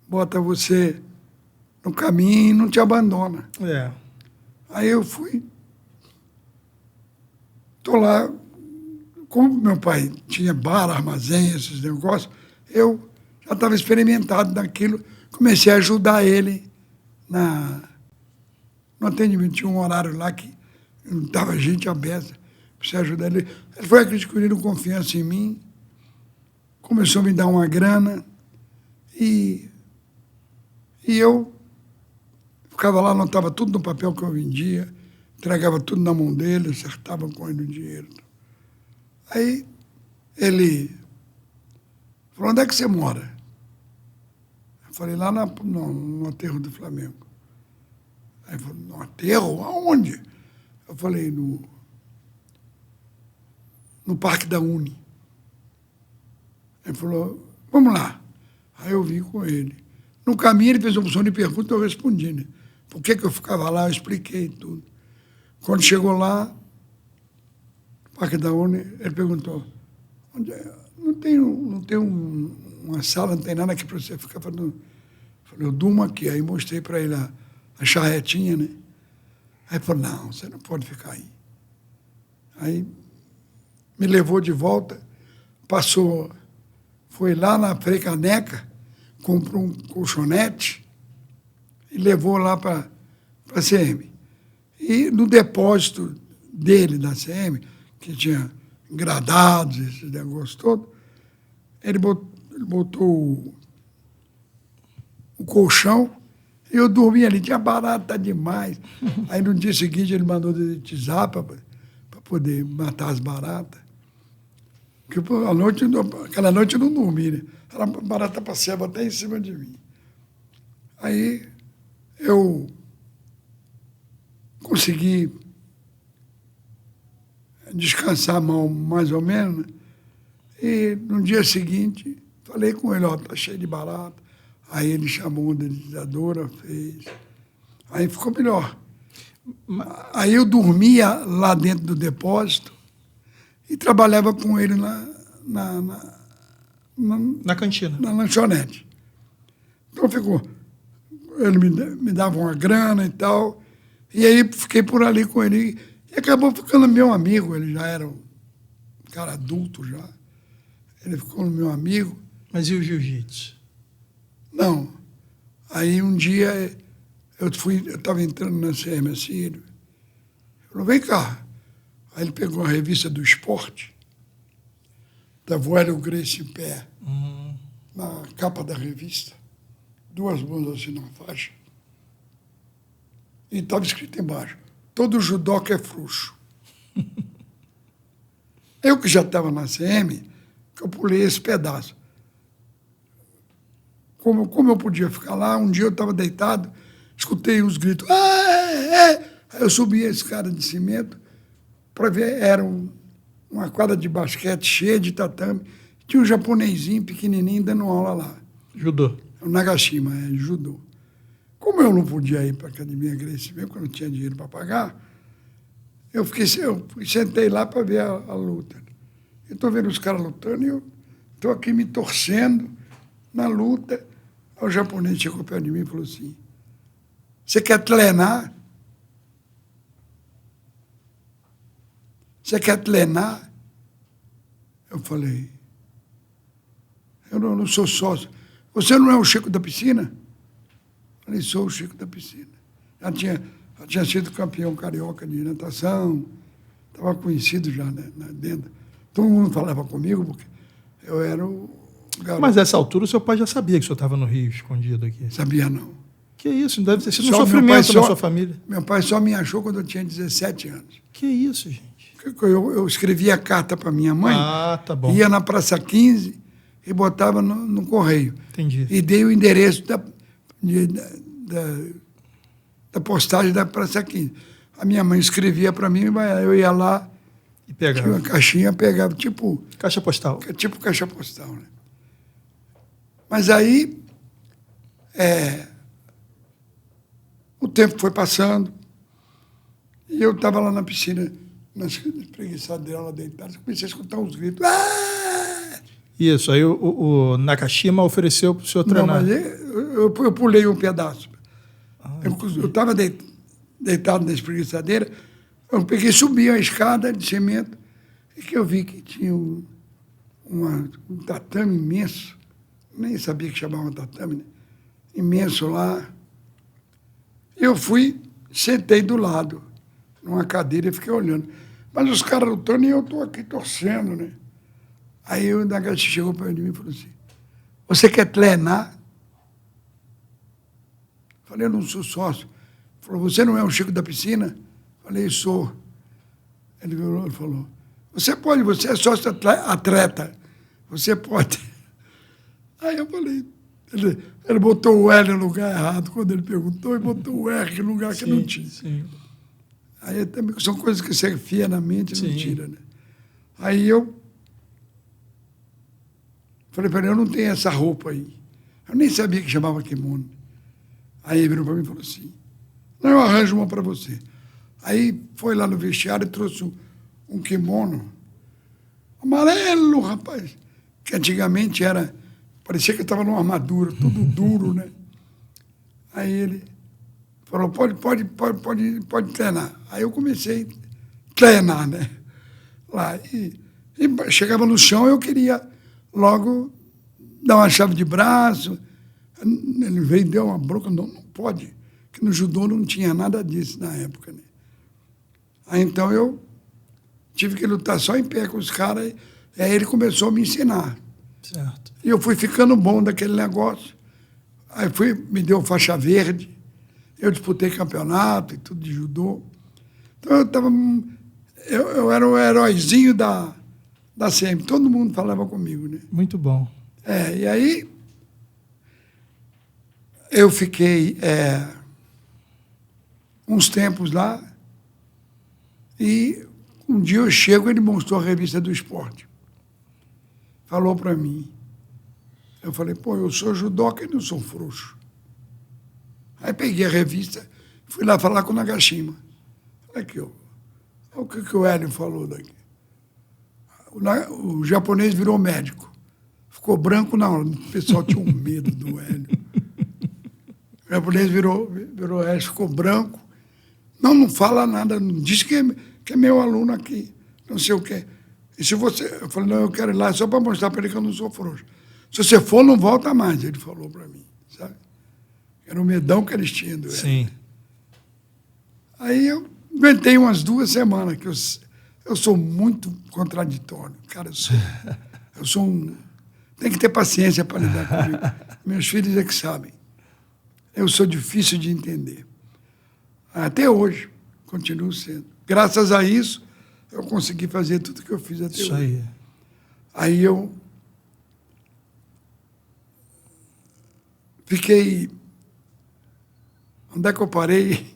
Bota você no caminho e não te abandona. É. Aí eu fui. Estou lá. Como meu pai tinha bar, armazém, esses negócios, eu já estava experimentado naquilo. Comecei a ajudar ele no atendimento. Tinha um horário lá que não estava gente aberta. Comecei a ajudar ele. Ele foi adquirindo confiança em mim. Começou a me dar uma grana. E eu ficava lá, anotava tudo no papel que eu vendia, entregava tudo na mão dele, acertava com ele o dinheiro. Aí ele falou, onde é que você mora? Eu falei, lá no aterro do Flamengo. Aí ele falou, no aterro? Aonde? Eu falei, no Parque da Uni. Ele falou, vamos lá. Aí eu vim com ele. No caminho ele fez uma opção de pergunta, eu respondi, né? Por que eu ficava lá, eu expliquei tudo. Quando chegou lá, no Parque da Uni, ele perguntou, onde é? Não tem uma sala, não tem nada aqui para você ficar falando. Eu falei, eu durmo aqui. Aí mostrei para ele a charretinha, né? Aí ele falou, não, você não pode ficar aí. Aí me levou de volta, foi lá na Frei Caneca, comprou um colchonete e levou lá para a CM. E no depósito dele, da CM, que tinha gradados, esse negócio todo, ele botou o colchão e eu dormia ali. Tinha barata demais. Aí no dia seguinte ele mandou dedetizar para poder matar as baratas. Porque aquela noite eu não dormi, né? Era barata passeava até em cima de mim. Aí eu consegui descansar mais ou menos, né? E no dia seguinte falei com ele, ó, tá cheio de barata. Aí ele chamou uma dedetizadora, fez. Aí ficou melhor. Aí eu dormia lá dentro do depósito e trabalhava com ele na cantina. Na lanchonete. Então ficou. Ele me dava uma grana e tal. E aí fiquei por ali com ele. E acabou ficando meu amigo. Ele já era um cara adulto já. Ele ficou meu amigo. Mas e o jiu-jitsu? Não. Aí um dia eu estava entrando na CM assim, ele falou, vem cá. Aí ele pegou a revista do esporte, estava o Hélio Gracie em pé, na capa da revista, duas mãos assim na faixa, e estava escrito embaixo, todo judoca é frouxo. Eu que já estava na CM, eu pulei esse pedaço. Como eu podia ficar lá, um dia eu estava deitado, escutei uns gritos, Aí eu subi esse cara de cimento para ver, era uma quadra de basquete cheia de tatame, tinha um japonesinho pequenininho dando aula lá. Judô. O Nagashima, judô. Como eu não podia ir para a academia Gracie mesmo, porque eu não tinha dinheiro para pagar, eu sentei lá para ver a luta. Eu estou vendo os caras lutando e eu estou aqui me torcendo na luta. Aí o japonês chegou perto de mim e falou assim, você quer treinar? Você quer treinar? Eu falei, eu não sou sócio. Você não é o Chico da piscina? Eu falei, sou o Chico da piscina. Já tinha sido campeão carioca de natação, estava conhecido já, né, dentro. Todo mundo falava comigo, porque eu era o garoto. Mas nessa altura o seu pai já sabia que o senhor estava no Rio, escondido aqui? Sabia não. Que isso, não deve ter sido um sofrimento na sua família. Meu pai só me achou quando eu tinha 17 anos. Que isso, gente? Eu escrevia carta para minha mãe, tá bom. ia na Praça 15 e botava no correio. Entendi. E dei o endereço da postagem da Praça 15. A minha mãe escrevia para mim, eu ia lá, E pegava. tinha uma caixinha, pegava, tipo Caixa postal. caixa postal. Né? Mas aí, o tempo foi passando, e eu estava lá na piscina, na espreguiçadeira lá deitado, comecei a escutar uns gritos. Ah! Isso, aí o Nakashima ofereceu para o senhor Não, treinar. mas eu pulei um pedaço. Eu estava deitado na espreguiçadeira, eu peguei, subi a escada de cimento, e que eu vi que tinha um tatame imenso, nem sabia que chamava tatame, né? Imenso lá. Eu fui, sentei do lado, numa cadeira, e fiquei olhando. Mas os caras lutando e eu estou aqui torcendo, né? Aí o Nagashi chegou para mim e falou assim, você quer treinar? Falei, eu não sou sócio. Falou, você não é o Chico da piscina? Falei, sou. Ele virou e falou, você é sócio atleta, você pode. Aí eu falei, ele botou o L no lugar errado quando ele perguntou e botou o R no lugar que não tinha. Sim. Aí também são coisas que você enfia na mente e não Sim. tira, né? Aí eu falei para ele, eu não tenho essa roupa aí. Eu nem sabia que chamava kimono. Aí ele virou para mim e falou assim, não, eu arranjo uma para você. Aí foi lá no vestiário e trouxe um kimono amarelo, rapaz, que antigamente parecia que estava numa armadura, tudo duro, né? Aí ele falou, pode treinar. Aí eu comecei a treinar, né? Lá, e chegava no chão, eu queria logo dar uma chave de braço. Ele veio e deu uma bronca, não pode, que no judô não tinha nada disso na época, né? Aí então eu tive que lutar só em pé com os caras, e aí ele começou a me ensinar. Certo. E eu fui ficando bom daquele negócio. Aí me deu faixa verde, eu disputei campeonato e tudo de judô. Então eu era o heróizinho da CM, todo mundo falava comigo, né? Muito bom. E aí eu fiquei uns tempos lá, e um dia eu chego, ele mostrou a revista do esporte. Falou para mim. Eu falei, pô, eu sou judoca e não sou frouxo. Aí peguei a revista, fui lá falar com o Nagashima. Falei aqui, ó, o que o Hélio falou daqui. O japonês virou médico. Ficou branco na hora. O pessoal tinha um medo do Hélio. O japonês virou Hélio, ficou branco. Não fala nada, não diz que é meu aluno aqui, não sei o quê. E se você... Eu falei, não, eu quero ir lá só para mostrar para ele que eu não sou frouxo. Se você for, não volta mais, ele falou para mim, sabe? Era o medão que eles tinham do Hélio. Sim. Aí eu aguentei umas 2 semanas, que eu sou muito contraditório. Cara, eu sou um... Tem que ter paciência para lidar comigo. Meus filhos é que sabem. Eu sou difícil de entender. Até hoje, continuo sendo. Graças a isso, eu consegui fazer tudo que eu fiz até hoje. Isso aí. Aí eu fiquei... Onde é que eu parei?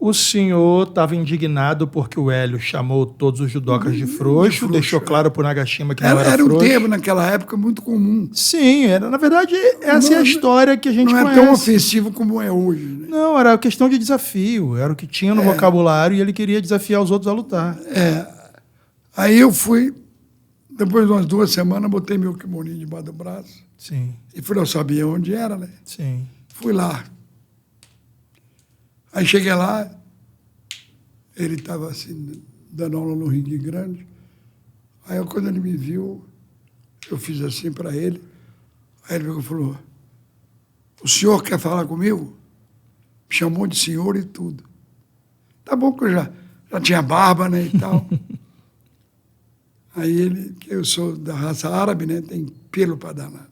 O senhor estava indignado porque o Hélio chamou todos os judocas de frouxo, deixou claro para o Nagashima que não era Era um frouxo. termo naquela época muito comum. Sim, na verdade, essa é a história que a gente Não é conhece. tão ofensivo como é hoje, né? Não, era questão de desafio, era o que tinha no vocabulário e ele queria desafiar os outros a lutar. Aí eu fui, depois de umas 2 semanas, botei meu kimoninho debaixo do braço. Sim, E eu sabia onde era, né? sim. Fui lá. Aí cheguei lá, ele estava assim, dando aula no ringue grande. Aí quando ele me viu, eu fiz assim para ele. Aí ele falou, o senhor quer falar comigo? Me chamou de senhor e tudo. Tá bom que eu já tinha barba, né, e tal. Aí ele, que eu sou da raça árabe, né, tem pelo para danar.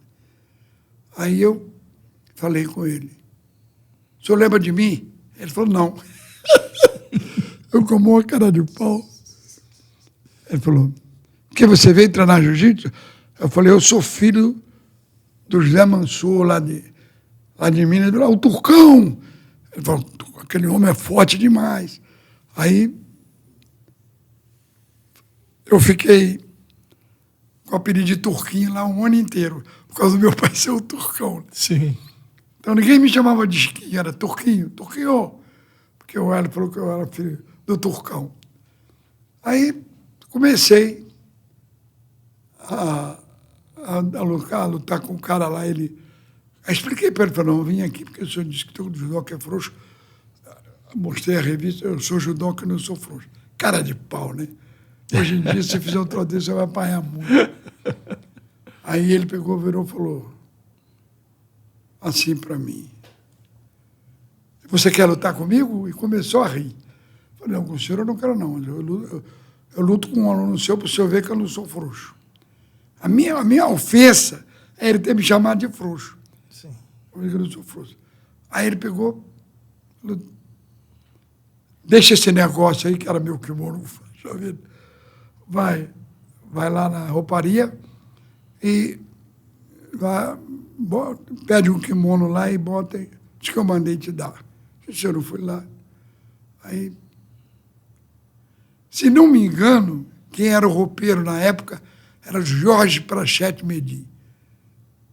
Aí eu falei com ele, o senhor lembra de mim? Ele falou, não. Eu com uma cara de pau. Ele falou, que você veio treinar jiu-jitsu? Eu falei, eu sou filho do José Mansur, lá de Minas. Ele falou, o Turcão. Ele falou, aquele homem é forte demais. Aí eu fiquei com o apelido de Turquinho lá um ano inteiro, por causa do meu pai ser o Turcão. Sim. Então ninguém me chamava de Chiquinho, era Turquinho, Turquinho, porque o Hélio falou que eu era filho do Turcão. Aí comecei a lutar com o cara lá. Aí expliquei para ele, falei, não, eu vim aqui porque o senhor disse que o judoca é frouxo. Mostrei a revista, eu sou judoca e não sou frouxo. Cara de pau, né? Hoje em dia, se fizer um troço desse, você vai apanhar muito. Aí ele pegou, virou e falou assim para mim, você quer lutar comigo? E começou a rir. Falei, não, com o senhor eu não quero não. Eu luto com um aluno seu para o senhor ver que eu não sou frouxo. A minha ofensa é ele ter me chamado de frouxo. Sim. Eu não sou frouxo. Aí ele pegou, falou, deixa esse negócio aí, que era meu kimono, vai lá na rouparia e pede um kimono lá e bota, diz que eu mandei te dar. Se eu não fui lá. Aí, se não me engano, quem era o roupeiro na época era Jorge Prachete Medi.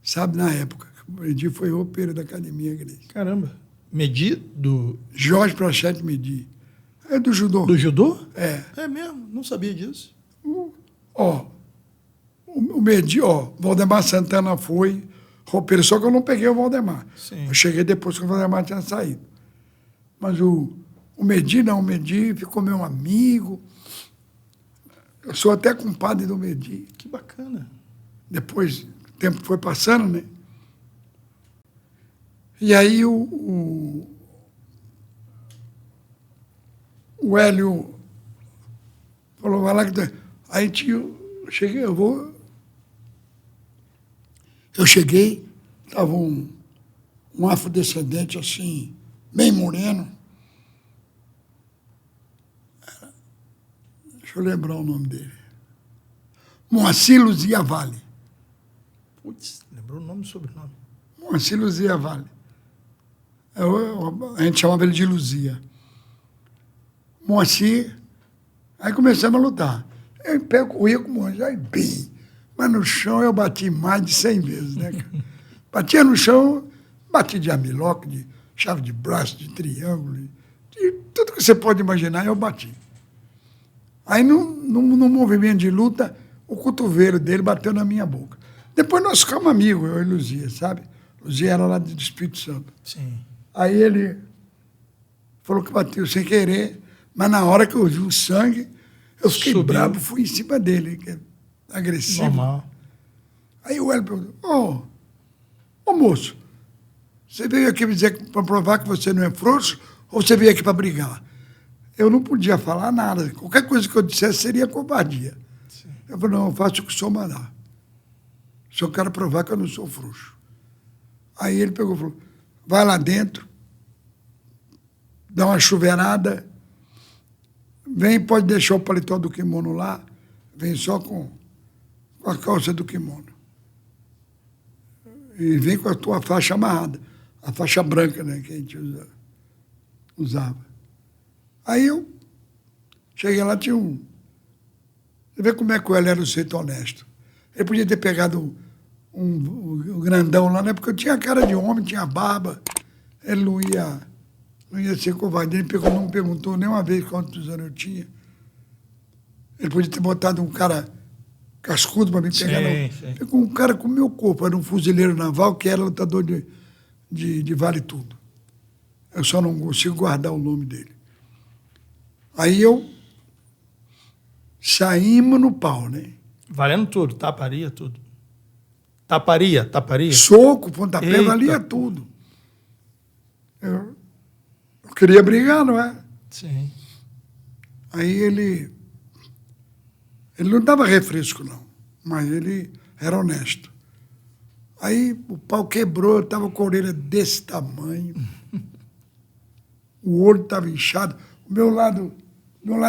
Sabe, na época. Medi foi roupeiro da Academia Igreja. Caramba. Medi do... Jorge Prachete Medi. É do judô. Do judô? É. É mesmo? Não sabia disso. O Medi, Valdemar Santana foi roupeiro, só que eu não peguei o Valdemar. Sim. Eu cheguei depois que o Valdemar tinha saído. Mas o Medi não, o Medi ficou meu amigo. Eu sou até compadre do Medi. Que bacana. Depois, o tempo foi passando, né? E aí o Hélio falou, vai lá que... Aí eu cheguei, estava um afrodescendente assim, bem moreno. Deixa eu lembrar o nome dele. Moacir Luzia Vale. Putz, lembrou o nome e sobrenome. Moacir Luzia Vale. A gente chamava ele de Luzia. Moacir, aí começamos a lutar. Eu ia com o monge, aí bem. Mas no chão eu bati mais de 100 vezes, né, cara? Batia no chão, bati de armlock, de chave de braço, de triângulo, de tudo que você pode imaginar, eu bati. Aí, no movimento de luta, o cotovelo dele bateu na minha boca. Depois nós ficamos amigos, eu e Luzia, sabe? Luzia era lá do Espírito Santo. Sim. Aí ele falou que bateu sem querer, mas na hora que eu vi o sangue, eu fiquei bravo, fui em cima dele, que é agressivo. Normal. Aí o Hélio perguntou, ô moço, você veio aqui me dizer para provar que você não é frouxo ou você veio aqui para brigar? Eu não podia falar nada. Qualquer coisa que eu dissesse seria covardia. Sim. Eu falei, não, eu faço o que o senhor mandar. O senhor quer provar que eu não sou frouxo. Aí ele pegou e falou, vai lá dentro, dá uma chuveirada, vem, pode deixar o paletó do kimono lá, vem só com a calça do kimono. E vem com a tua faixa amarrada, a faixa branca, né, que a gente usava. Aí eu cheguei lá, tinha um... Você vê como é que ele era o jeito honesto. Ele podia ter pegado um grandão lá, né, porque eu tinha cara de homem, tinha barba, ele não ia ser covarde. Ele não me perguntou nem uma vez quantos anos eu tinha. Ele podia ter botado um cara cascudo para me pegar. Sim. Pegou um cara com o meu corpo, era um fuzileiro naval que era lutador de vale tudo. Eu só não consigo guardar o nome dele. Aí saímos no pau, né? Valendo tudo, taparia tudo. Taparia. Soco, pontapé, valia tudo. Eu queria brigar, não é? Sim. Aí ele não dava refresco, não, mas ele era honesto. Aí o pau quebrou, eu estava com a orelha desse tamanho, o olho estava inchado, o meu lado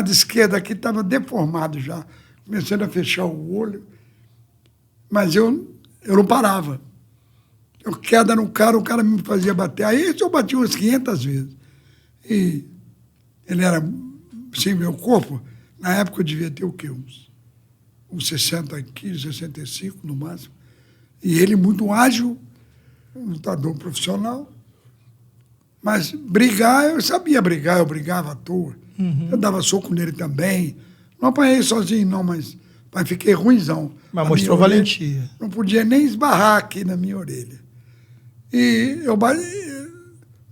esquerdo aqui estava deformado já, começando a fechar o olho. Mas eu não parava. Eu queda no cara, o cara me fazia bater. Aí eu bati umas 500 vezes. E ele era, assim, meu corpo, na época eu devia ter o quê? Uns 60 quilos, 65 no máximo. E ele muito ágil, um lutador profissional. Mas brigar, eu sabia brigar, eu brigava à toa. Eu dava soco nele também. Não apanhei sozinho, não, mas fiquei ruinzão. Mas mostrou valentia. Não podia nem esbarrar aqui na minha orelha. E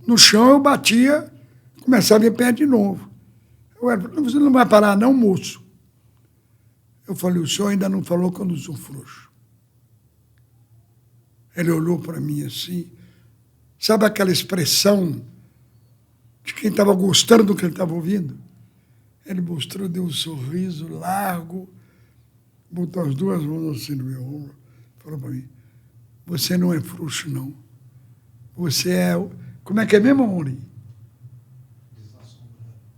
no chão eu batia, começava a ir pé de novo. Você não vai parar não, moço? Eu falei, o senhor ainda não falou que eu não sou frouxo. Ele olhou para mim assim, sabe aquela expressão de quem estava gostando do que ele estava ouvindo? Ele mostrou, deu um sorriso largo, botou as duas mãos assim no meu ombro, falou para mim, você não é frouxo, não. Você é... Como é que é mesmo, Amorim?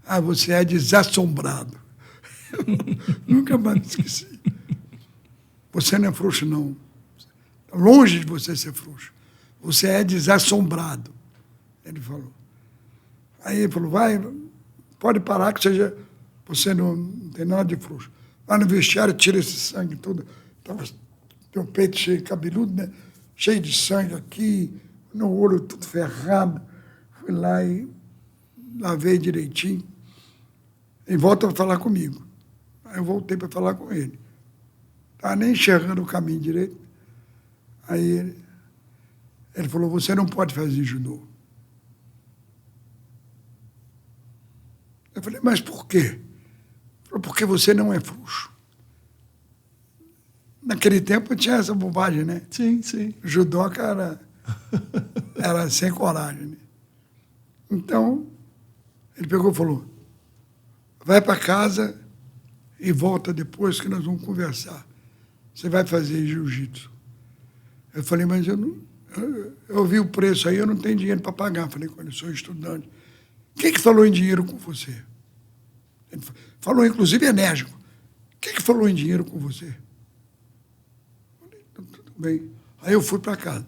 Ah, você é desassombrado. Nunca mais me esqueci. Você não é frouxo, não. Longe de você ser frouxo. Você é desassombrado. Ele falou. Aí ele falou, vai, pode parar que você não tem nada de frouxo. Vai no vestiário, tira esse sangue todo. Teu peito cheio, cabeludo, né? Cheio de sangue aqui, no olho tudo ferrado. Fui lá e lavei direitinho. E volta para falar comigo. Aí eu voltei para falar com ele. Estava nem enxergando o caminho direito. Aí ele falou, você não pode fazer judô. Eu falei, mas por quê? Ele falou, porque você não é frouxo. Naquele tempo tinha essa bobagem, né? Sim, sim. O judoca era sem coragem, né? Então, ele pegou e falou, vai para casa e volta depois que nós vamos conversar. Você vai fazer jiu-jitsu. Eu falei, mas eu vi o preço aí, eu não tenho dinheiro para pagar. Falei, quando eu sou estudante. Quem que falou em dinheiro com você? Ele falou, inclusive, enérgico. Quem que falou em dinheiro com você? Falei, tudo bem. Aí eu fui para casa.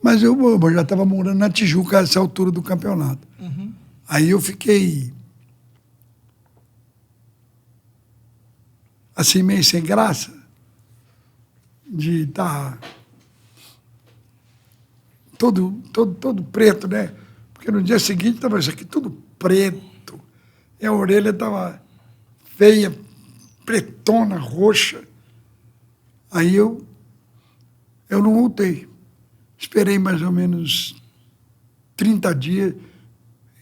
Mas eu já estava morando na Tijuca, a essa altura do campeonato. Uhum. Aí eu fiquei assim, meio sem graça, de estar todo preto, né? Porque no dia seguinte estava isso aqui tudo preto. E a orelha estava feia, pretona, roxa. Aí eu não voltei. Esperei mais ou menos 30 dias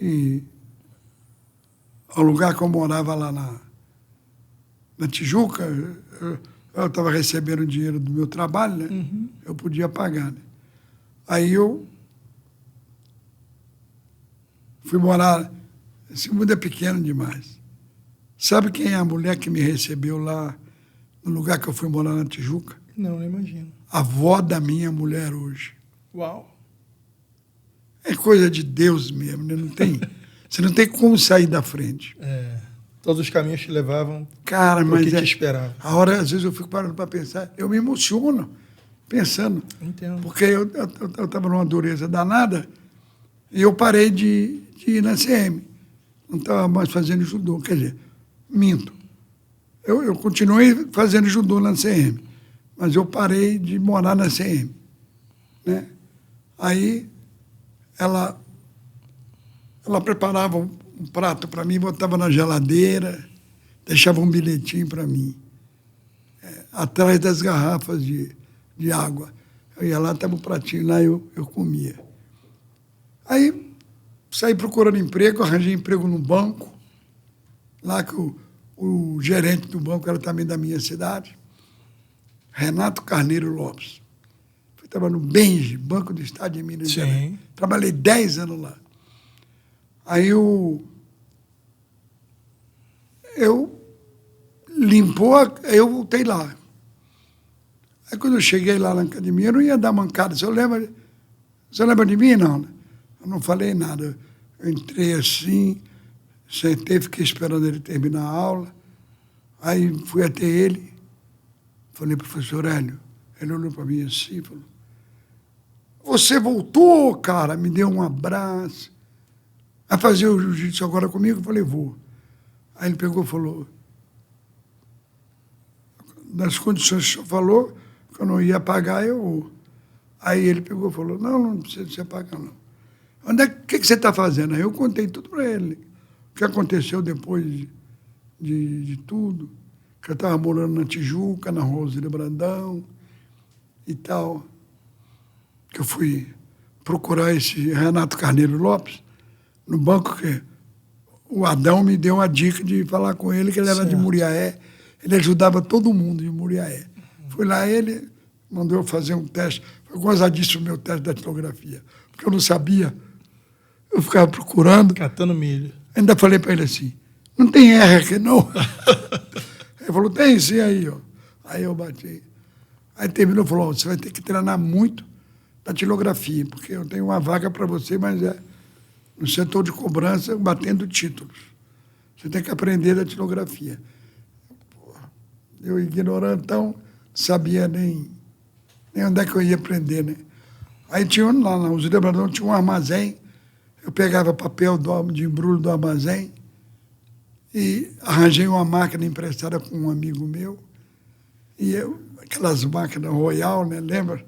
e ao lugar que eu morava lá na Tijuca, eu estava recebendo dinheiro do meu trabalho, né? Uhum. Eu podia pagar, né? Aí eu fui morar... Esse mundo é pequeno demais. Sabe quem é a mulher que me recebeu lá no lugar que eu fui morar na Tijuca? Não imagino. A avó da minha mulher hoje. Uau. É coisa de Deus mesmo, né? Você não tem como sair da frente. É, todos os caminhos te levavam Cara, mas que te esperava. A hora, às vezes, eu fico parando para pensar, eu me emociono pensando. Entendo. Porque eu estava numa dureza danada e eu parei de ir na CM. Não estava mais fazendo judô. Quer dizer, minto. Eu continuei fazendo judô na CM, mas eu parei de morar na CM. Né? Aí ela preparava um prato para mim, botava na geladeira, deixava um bilhetinho para mim, atrás das garrafas de água. Eu ia lá, estava um pratinho lá, eu comia. Aí saí procurando emprego, arranjei emprego no banco, lá que o gerente do banco era também da minha cidade, Renato Carneiro Lopes. Estava no Benge, Banco do Estado de Minas Gerais. Trabalhei 10 anos lá. Aí eu eu voltei lá. Aí quando eu cheguei lá na academia, eu não ia dar mancada. Você lembra de mim? Não. Eu não falei nada. Eu entrei assim, sentei, fiquei esperando ele terminar a aula. Aí fui até ele, falei, professor Hélio, Ele olhou para mim assim e falou, você voltou, cara, me deu um abraço. Vai fazer o jiu-jitsu agora comigo? Eu falei, vou. Aí ele pegou e falou, nas condições que o senhor falou, que eu não ia pagar, eu vou. Aí ele pegou e falou, não precisa você pagar, não. O que você está fazendo? Aí eu contei tudo para ele. O que aconteceu depois de tudo. Que eu estava morando na Tijuca, na Rosília Brandão e tal. Que eu fui procurar esse Renato Carneiro Lopes no banco, que o Adão me deu uma dica de falar com ele, que ele era de Muriaé. Ele ajudava todo mundo de Muriaé. Fui lá, ele mandou eu fazer um teste. Foi gozadíssimo o meu teste da datilografia, porque eu não sabia. Eu ficava procurando. Catando milho. Ainda falei para ele assim, não tem R aqui, não? Ele falou, tem sim aí, ó. Aí eu bati. Aí terminou e falou, você vai ter que treinar muito datilografia, porque eu tenho uma vaga para você, mas é no setor de cobrança, batendo títulos. Você tem que aprender datilografia. Eu, ignorantão, não sabia nem onde é que eu ia aprender, né? Aí tinha lá na Rosília Brandão, tinha um armazém. Eu pegava papel de embrulho do armazém e arranjei uma máquina emprestada com um amigo meu. E aquelas máquinas Royal, né? Lembra?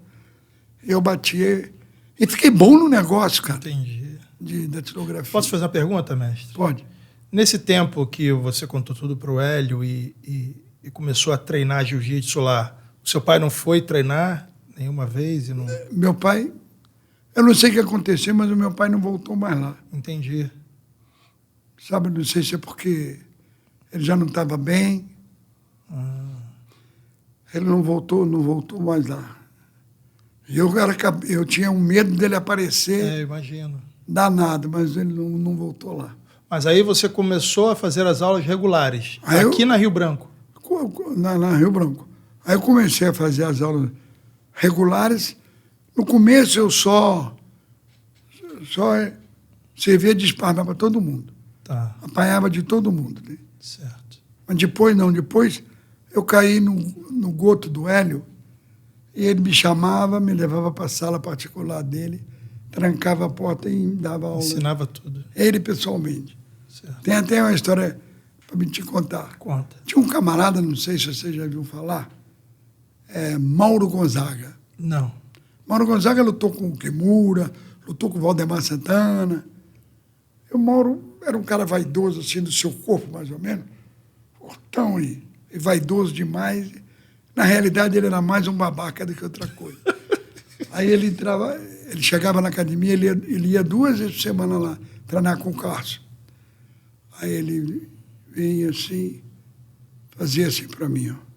Eu batia e fiquei bom no negócio, cara. Entendi. De datilografia. Posso fazer uma pergunta, mestre? Pode. Nesse tempo que você contou tudo para o Hélio e começou a treinar jiu-jitsu lá, o seu pai não foi treinar nenhuma vez? E não... Meu pai... Eu não sei o que aconteceu, mas o meu pai não voltou mais lá. Entendi. Sabe, não sei se é porque ele já não estava bem. Ele não voltou mais lá. E eu tinha um medo dele aparecer. Imagino. Danado, mas ele não voltou lá. Mas aí você começou a fazer as aulas regulares, aqui na Rio Branco? Na Rio Branco. Aí eu comecei a fazer as aulas regulares. No começo eu só servia de esparma para todo mundo. Tá. Apanhava de todo mundo. Né? Certo. Mas depois não, depois eu caí no goto do Hélio e ele me chamava, me levava para a sala particular dele, trancava a porta e me dava aula. Ensinava tudo. Ele pessoalmente. Certo. Tem até uma história para me te contar. Conta. Tinha um camarada, não sei se você já viu falar, Mauro Gonzaga. Não. Mauro Gonzaga lutou com o Kimura, lutou com o Valdemar Santana. O Mauro era um cara vaidoso, assim, do seu corpo, mais ou menos. Fortão e vaidoso demais. Na realidade, ele era mais um babaca do que outra coisa. Aí ele chegava na academia, ele ia 2 vezes por semana lá, treinar com o Cássio. Aí ele vinha assim, fazia assim para mim, ó.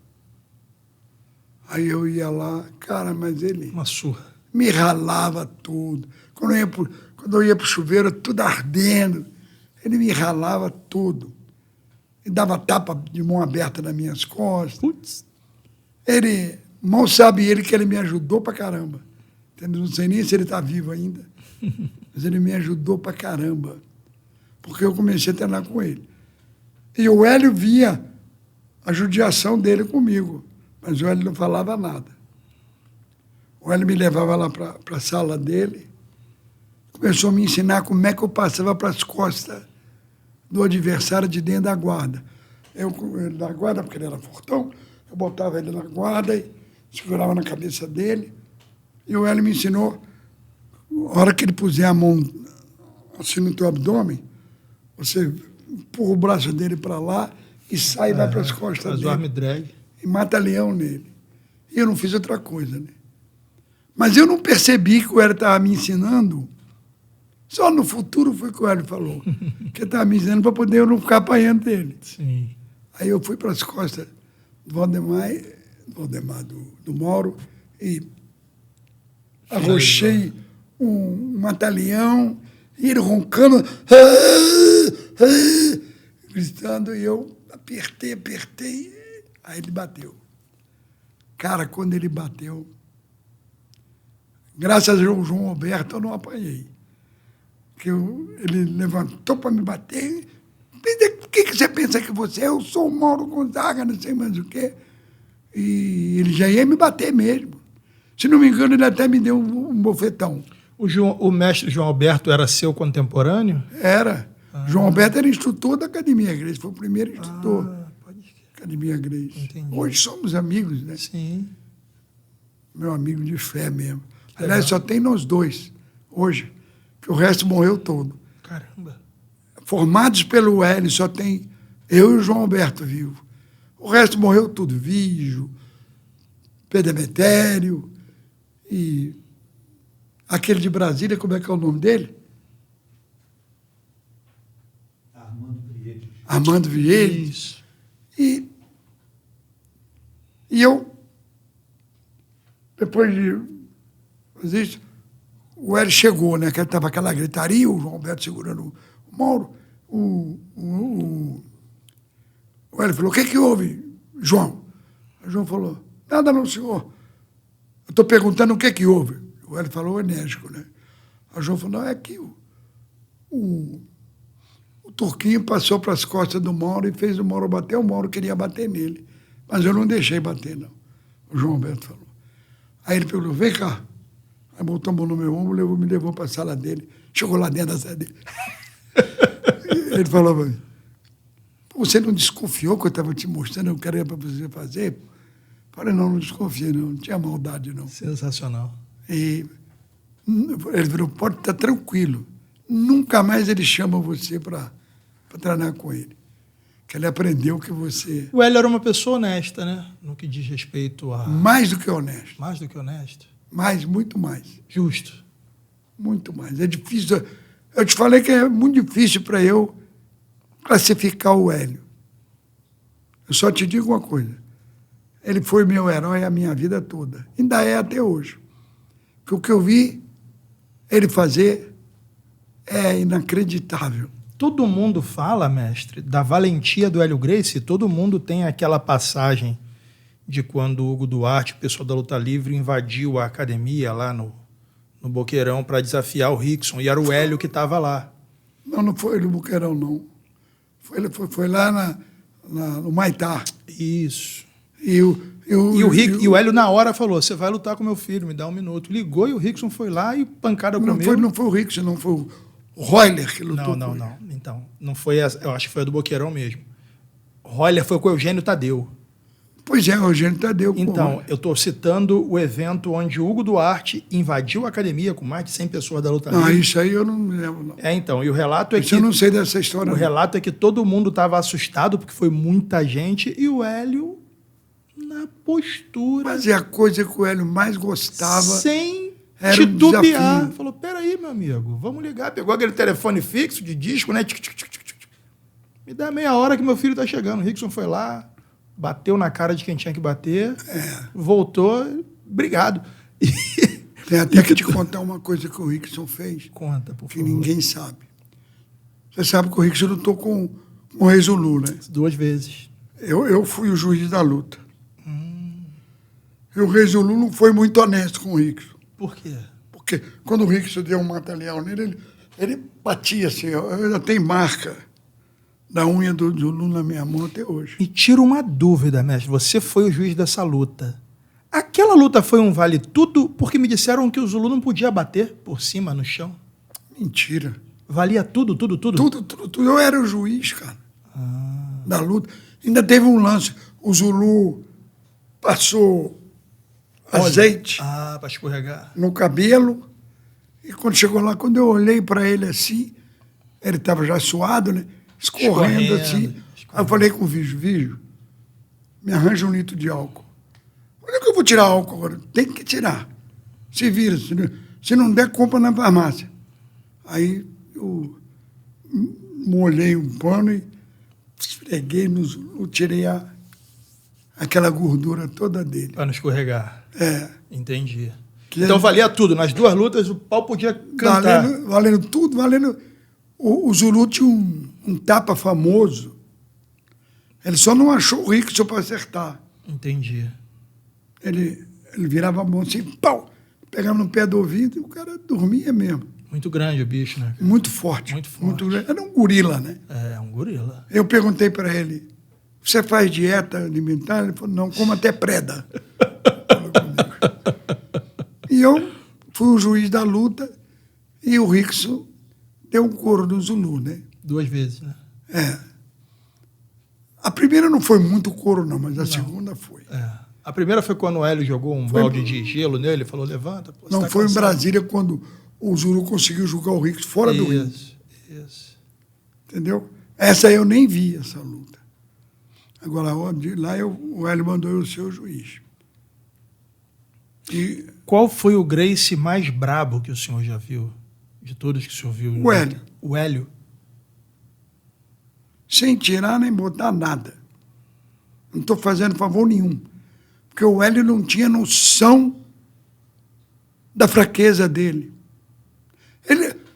Aí eu ia lá, cara, mas ele... Uma surra. Me ralava tudo. Quando eu ia para o chuveiro, tudo ardendo. Ele me ralava tudo. E dava tapa de mão aberta nas minhas costas. Putz. Mal sabe ele que ele me ajudou pra caramba. Entendeu? Não sei nem se ele está vivo ainda. Mas ele me ajudou pra caramba. Porque eu comecei a treinar com ele. E o Hélio via a judiação dele comigo. Mas o Hélio não falava nada. O Hélio me levava lá para a sala dele, começou a me ensinar como é que eu passava para as costas do adversário de dentro da guarda. Ele na guarda, porque ele era fortão, eu botava ele na guarda e segurava na cabeça dele. E o Hélio me ensinou, a hora que ele puser a mão assim no teu abdômen, você empurra o braço dele para lá e sai e vai para as costas faz dele. O arm drag. E mata leão nele. E eu não fiz outra coisa, né? Mas eu não percebi que o Hélio estava me ensinando. Só no futuro foi que o Hélio falou. Que ele estava me ensinando para poder eu não ficar apanhando dele. Sim. Aí eu fui para as costas do Valdemar, do Mauro, e arrochei um mata-leão, e ele roncando, gritando, e eu apertei. Aí ele bateu. Cara, quando ele bateu, graças ao João Roberto, eu não apanhei. Ele levantou para me bater. O que você pensa que você é? Eu sou o Mauro Gonzaga, não sei mais o quê. E ele já ia me bater mesmo. Se não me engano, ele até me deu um bofetão. O mestre João Alberto era seu contemporâneo? Era. João Alberto era instrutor da Academia Grace, foi o primeiro instrutor da Academia Grace. Entendi. Hoje somos amigos, né? Sim. Meu amigo de fé mesmo. Aliás, só tem nós dois hoje, que o resto morreu todo. Caramba. Formados pelo Hélio, só tem eu e o João Alberto vivo. O resto morreu tudo. Vígio, Pedro Demetério e aquele de Brasília, como é que é o nome dele? Armando Vieira. Isso. E eu, depois de fazer isso, o Hélio chegou, né? Que estava aquela gritaria, o João Alberto segurando o Mauro. O Hélio falou: o que houve, João? O João falou: nada não, senhor. Eu estou perguntando o que houve. O Hélio falou enérgico, né? O João falou: não, é que o Turquinho passou para as costas do Mauro e fez o Mauro bater. O Mauro queria bater nele, mas eu não deixei bater, não. O João Alberto falou. Aí ele perguntou: vem cá. Aí botou a mão no meu ombro, me levou para a sala dele. Chegou lá dentro da sala dele. Ele falou para mim: você não desconfiou que eu estava te mostrando o que era para você fazer? Eu falei: não desconfiei, não tinha maldade, não. Sensacional. E ele falou: pode estar tranquilo. Nunca mais ele chama você para treinar com ele. Que ele aprendeu que você... O Hélio era uma pessoa honesta, né? No que diz respeito a... Mais do que honesto. Mais do que honesto? Mais, muito mais. Justo. Muito mais. É difícil... Eu te falei que é muito difícil para eu classificar o Hélio. Eu só te digo uma coisa. Ele foi meu herói a minha vida toda. Ainda é até hoje. Porque o que eu vi ele fazer é inacreditável. Todo mundo fala, mestre, da valentia do Hélio Gracie. Todo mundo tem aquela passagem de quando o Hugo Duarte, o pessoal da luta livre, invadiu a academia lá no Boqueirão para desafiar o Rickson. E era o Hélio que estava lá. Não foi no Boqueirão, não. Foi lá no Maitá. Isso. E o Hélio, na hora, falou: você vai lutar com meu filho, me dá um minuto. Ligou e o Rickson foi lá e pancada comeu. Não foi o Rickson, não foi o Royler que lutou. Não. Então, não foi essa. Eu acho que foi a do Boqueirão mesmo. Royler foi com o Eugênio Tadeu. Pois é, o Eugênio Tadeu. Então, eu estou citando o evento onde o Hugo Duarte invadiu a academia com mais de 100 pessoas da luta livre. Isso aí eu não me lembro, não. Então, e o relato é que... eu não sei dessa história. O relato é que todo mundo estava assustado porque foi muita gente e o Hélio na postura... Mas é a coisa que o Hélio mais gostava... Sem era titubear. Falou: peraí, meu amigo, vamos ligar. Pegou aquele telefone fixo de disco, né? Me dá meia hora que meu filho tá chegando. O Rickson foi lá, bateu na cara de quem tinha que bater, voltou, obrigado. Tem até que te contar uma coisa que o Rickson fez. Conta, por favor. Que ninguém sabe. Você sabe que o Rickson lutou com o Rei Zulu, né? 2 vezes. Eu fui o juiz da luta. E o Rei Zulu não foi muito honesto com o Rickson. Por quê? Porque quando o Rickson deu um mata-leão nele, ele batia assim. Eu ainda tenho marca da unha do Zulu na minha mão até hoje. Me tira uma dúvida, mestre. Você foi o juiz dessa luta. Aquela luta foi um vale tudo porque me disseram que o Zulu não podia bater por cima no chão. Mentira. Valia tudo? Tudo. Eu era o juiz, cara, da luta. Ainda teve um lance. O Zulu passou azeite para escorregar no cabelo. E quando chegou lá, quando eu olhei para ele assim, ele estava já suado, né? Escorrendo assim. Aí eu falei com o Vígio, me arranja 1 litro de álcool. Onde é que eu vou tirar álcool agora? Tem que tirar. Se vira. Se não der, compra na farmácia. Aí eu molhei um pano e esfreguei, tirei aquela gordura toda dele. Para não escorregar. Entendi. Então valia tudo. Nas 2 lutas o pau podia cantar. Valendo tudo, valendo. O Zulu tinha um tapa famoso. Ele só não achou o Rickson para acertar. Entendi. Ele virava a mão assim, pau, pegava no pé do ouvido e o cara dormia mesmo. Muito grande o bicho, né? Muito forte. Muito grande. Era um gorila, né? É, um gorila. Eu perguntei para ele: você faz dieta alimentar? Ele falou: não, como até preda. Falou comigo. eu fui o juiz da luta e o Rickson deu um couro do Zulu, né? 2 vezes, né? A primeira não foi muito couro, não, mas a segunda foi. A primeira foi quando o Hélio jogou um balde de gelo nele e falou, levanta. Pô, não, tá foi cansado. em Brasília quando o Zulu conseguiu jogar o Rickson fora do ringue. Isso. Entendeu? Essa eu nem vi, essa luta. Agora, lá o Hélio mandou eu ser o juiz. E qual foi o Gracie mais brabo que o senhor já viu? De todos que o senhor viu? o Hélio. O Hélio? Sem tirar nem botar nada. Não estou fazendo favor nenhum. Porque o Hélio não tinha noção da fraqueza dele.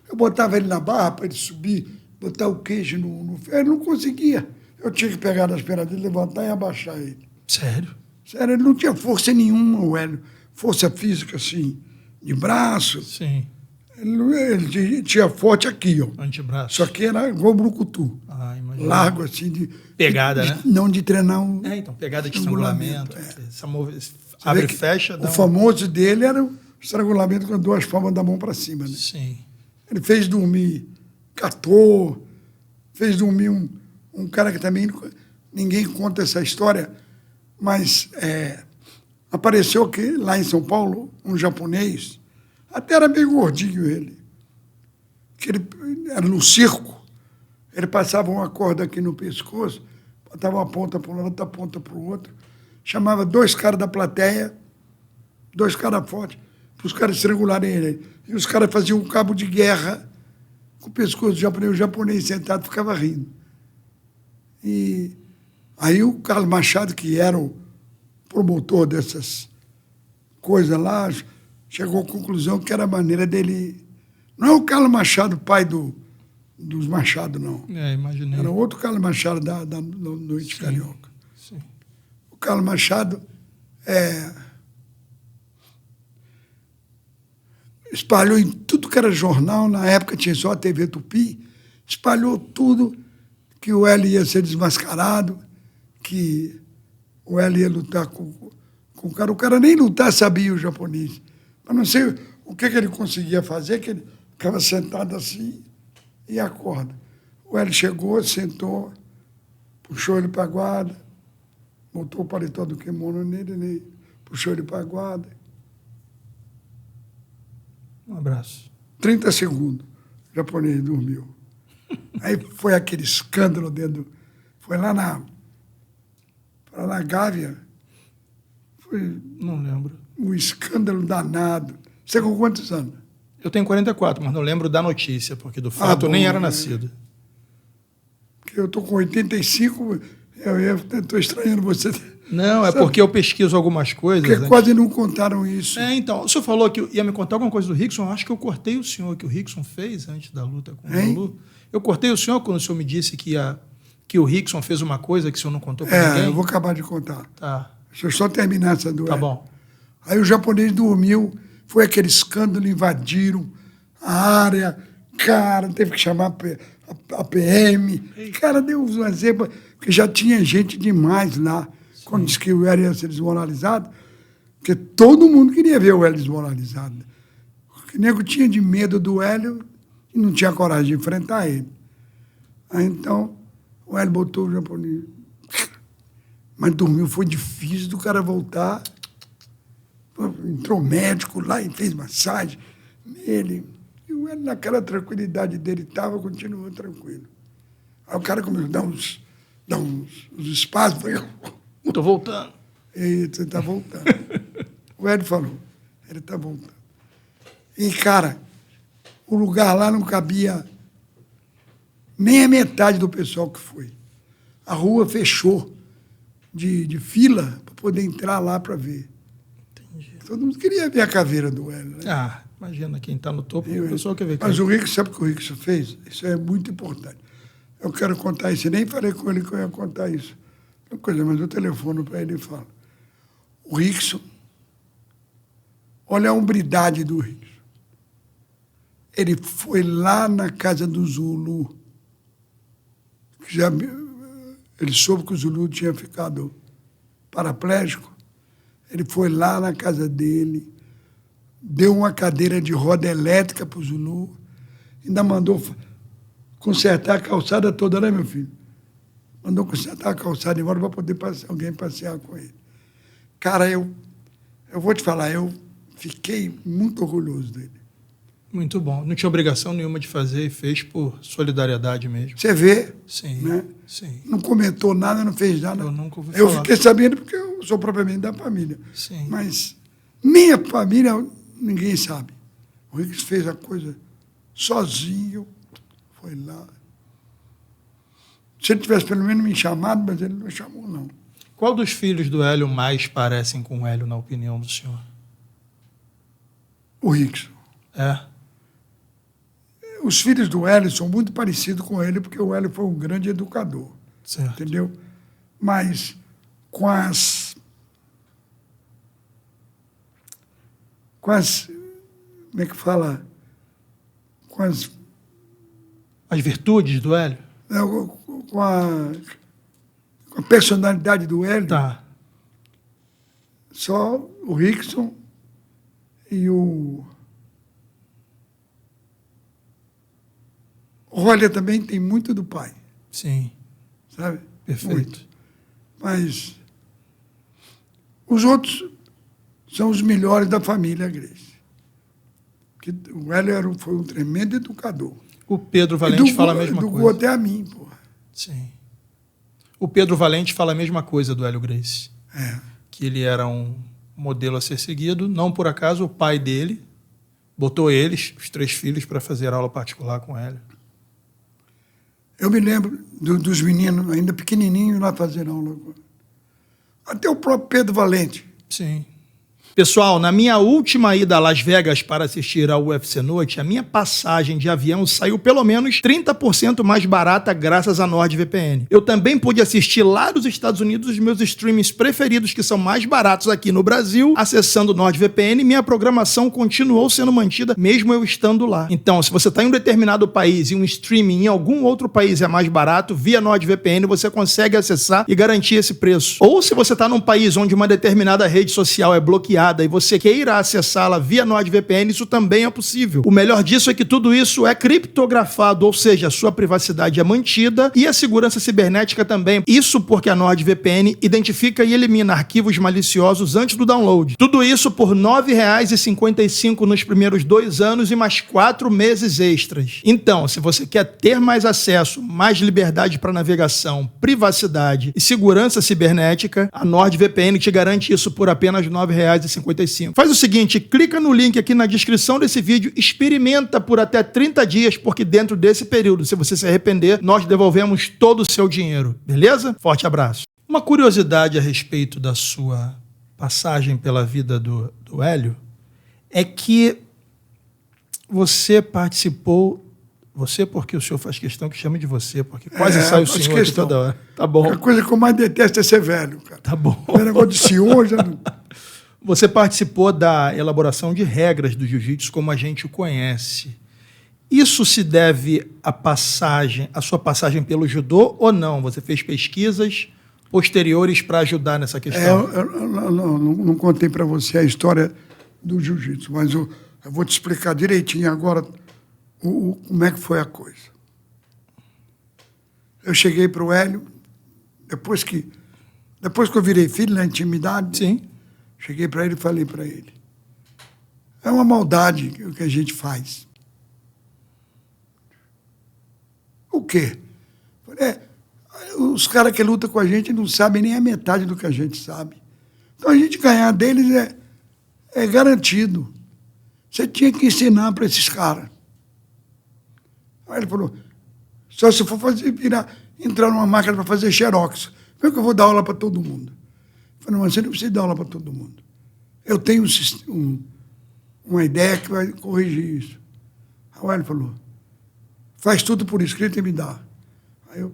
Eu botava ele na barra para ele subir, botar o queijo no ferro, ele não conseguia. Eu tinha que pegar nas pernas dele, levantar e abaixar ele. Sério? Sério, ele não tinha força nenhuma, o Hélio. Força física, assim, de braço. Sim. Ele tinha forte aqui, ó. Antebraço. Só que era igual brucutu. Imagina. Largo, assim, de... Pegada, né? Não de treinar um... Então, pegada de estrangulamento. Você Abre vê e que fecha. O famoso dele era o estrangulamento com 2 palmas da mão para cima, né? Sim. Ele fez dormir Cator, fez dormir um cara que também ninguém conta essa história, mas apareceu aqui, lá em São Paulo, um japonês, até era bem gordinho ele, que ele era no circo, ele passava uma corda aqui no pescoço, botava uma ponta para um lado, outra ponta para o outro, chamava 2 caras da plateia, 2 caras fortes, para os caras estrangularem ele. E os caras faziam um cabo de guerra com o pescoço do japonês, o japonês sentado ficava rindo. E aí o Carlos Machado, que era o promotor dessas coisas lá, chegou à conclusão que era a maneira dele... Não é o Carlos Machado, pai dos Machado, não. Imaginei. Era outro Carlos Machado da Noite Carioca. Sim. O Carlos Machado espalhou em tudo que era jornal, na época tinha só a TV Tupi, espalhou tudo que o Hélio ia ser desmascarado, que o Hélio ia lutar com o cara. O cara nem lutar sabia o japonês. Mas não sei o que ele conseguia fazer, que ele ficava sentado assim e acorda. O Hélio chegou, sentou, puxou ele para a guarda, botou o paletó do kimono nele, puxou ele para a guarda. Um abraço. 30 segundos, o japonês dormiu. Aí foi aquele escândalo dentro. Foi lá na Gávea. Foi Não lembro. um escândalo danado. Você com quantos anos? Eu tenho 44, mas não lembro da notícia, porque do fato eu nem era nascido. Porque eu estou com 85, eu estou estranhando você. Não, é porque eu pesquiso algumas coisas. Porque quase não contaram isso. Então, o senhor falou que ia me contar alguma coisa do Rickson, eu acho que eu cortei o senhor, que o Rickson fez antes da luta com o Zulu. Eu cortei o senhor quando o senhor me disse que o Rickson fez uma coisa que o senhor não contou para ninguém? Eu vou acabar de contar. Tá. Deixa eu só terminar essa doença. Tá bom. Aí o japonês dormiu, foi aquele escândalo, invadiram a área, cara, teve que chamar a PM. Cara, deu uma zebra, porque já tinha gente demais lá. Sim. Quando disse que o Hélio ia ser desmoralizado, porque todo mundo queria ver o Hélio desmoralizado. O nego tinha de medo do Hélio e não tinha coragem de enfrentar ele. Aí então, o Hélio botou o japonês. Mas dormiu, foi difícil do cara voltar. Entrou médico lá e fez massagem nele. E o Hélio, naquela tranquilidade dele, continuou tranquilo. Aí o cara começou a dar uns espaços. Estou voltando. Você está voltando. O Hélio falou, ele está voltando. E, cara, o lugar lá não cabia nem a metade do pessoal que foi. A rua fechou de fila para poder entrar lá para ver. Entendi. Todo mundo queria ver a caveira do Hélio, né? Imagina, quem está no topo, o pessoal quer ver. Mas o Rickson, sabe o que o Rickson fez? Isso é muito importante. Eu quero contar isso, eu nem falei com ele que eu ia contar isso. Uma coisa, mas eu telefono para ele e falo. O Rickson, olha a hombridade do Rickson. Ele foi lá na casa do Zulu, ele soube que o Zulu tinha ficado paraplégico. Ele foi lá na casa dele, deu uma cadeira de roda elétrica para o Zulu, ainda mandou consertar a calçada toda, né, meu filho? Mandou consertar a calçada embora para poder alguém passear com ele. Cara, eu vou te falar, eu fiquei muito orgulhoso dele. Muito bom. Não tinha obrigação nenhuma de fazer e fez por solidariedade mesmo. Você vê, Sim, né? sim. Não comentou nada, não fez nada. Eu nunca ouvi Eu falar. fiquei sabendo porque eu sou propriamente da família. Sim. Mas minha família, ninguém sabe. O Rickson fez a coisa sozinho, foi lá. Se ele tivesse pelo menos me chamado, mas ele não chamou, não. Qual dos filhos do Hélio mais parecem com o Hélio, na opinião do senhor? O Rickson. É? Os filhos do Hélio são muito parecidos com ele, porque o Hélio foi um grande educador. Certo. Entendeu? Mas com as... Como é que fala? Com as... As virtudes do Hélio? Com a personalidade do Hélio, Tá. só o Rickson e o Roller também tem muito do pai, Sim. sabe? Perfeito. Muito. Mas os outros são os melhores da família Grace. Porque o Hélio foi um tremendo educador. O Pedro Valente fala a mesma educou coisa. até a mim, porra. Sim. O Pedro Valente fala a mesma coisa do Hélio Grace. É. Que ele era um modelo a ser seguido. Não por acaso, o pai dele botou eles, os 3 filhos, para fazer aula particular com o Hélio. Eu me lembro dos meninos, ainda pequenininhos, lá fazendo aula. Até o próprio Pedro Valente. Sim. Pessoal, na minha última ida a Las Vegas para assistir ao UFC Noite, a minha passagem de avião saiu pelo menos 30% mais barata graças à NordVPN. Eu também pude assistir lá dos Estados Unidos os meus streamings preferidos, que são mais baratos aqui no Brasil, acessando o NordVPN. Minha programação continuou sendo mantida mesmo eu estando lá. Então, se você está em um determinado país e um streaming em algum outro país é mais barato, via NordVPN você consegue acessar e garantir esse preço. Ou se você está num país onde uma determinada rede social é bloqueada e você queira acessá-la via NordVPN, isso também é possível. O melhor disso é que tudo isso é criptografado, ou seja, a sua privacidade é mantida e a segurança cibernética também. Isso porque a NordVPN identifica e elimina arquivos maliciosos antes do download. Tudo isso por R$ 9,55 nos primeiros 2 anos e mais 4 meses extras. Então, se você quer ter mais acesso, mais liberdade para navegação, privacidade e segurança cibernética, a NordVPN te garante isso por apenas R$ 9,55. Faz o seguinte, clica no link aqui na descrição desse vídeo, experimenta por até 30 dias, porque dentro desse período, se você se arrepender, nós devolvemos todo o seu dinheiro, beleza? Forte abraço. Uma curiosidade a respeito da sua passagem pela vida do Hélio é que você participou... Você, porque o senhor faz questão que chame de você, porque quase sai o senhor aqui toda hora. Tá bom. A coisa que eu mais detesto é ser velho, cara. Tá bom. O negócio de senhor já não... Você participou da elaboração de regras do jiu-jitsu como a gente o conhece. Isso se deve à sua passagem pelo judô ou não? Você fez pesquisas posteriores para ajudar nessa questão? Eu não contei para você a história do jiu-jitsu, mas eu vou te explicar direitinho agora como é que foi a coisa. Eu cheguei para o Hélio, depois que eu virei filho na intimidade... Sim. Cheguei para ele e falei para ele, é uma maldade o que a gente faz. O quê? Falei, os caras que lutam com a gente não sabem nem a metade do que a gente sabe. Então a gente ganhar deles é garantido. Você tinha que ensinar para esses caras. Aí ele falou, só se for entrar numa máquina para fazer xerox, como é que eu vou dar aula para todo mundo? Eu falei, mas você não precisa dar aula para todo mundo. Eu tenho uma ideia que vai corrigir isso. Aí o Hélio falou, faz tudo por escrito e me dá. Aí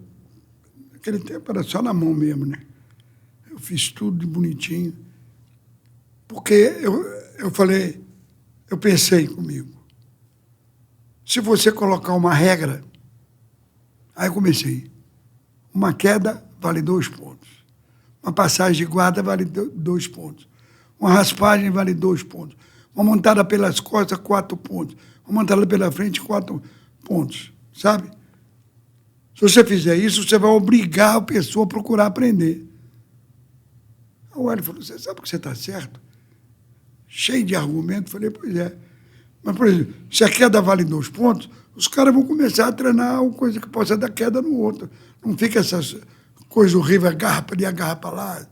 naquele tempo era só na mão mesmo, né? Eu fiz tudo de bonitinho. Porque eu pensei comigo, se você colocar uma regra, aí eu comecei, uma queda vale 2 pontos. Uma passagem de guarda vale 2 pontos. Uma raspagem vale 2 pontos. uma montada pelas costas, 4 pontos, uma montada pela frente, 4 pontos, sabe? Se você fizer isso, você vai obrigar a pessoa a procurar aprender. O Hélio falou, você sabe que você está certo? Cheio de argumento. Falei, pois é. Mas, por exemplo, se a queda vale 2 pontos, os caras vão começar a treinar uma coisa que possa dar queda no outro. Não fica essas coisas horríveis, agarra para ali, agarra para lá.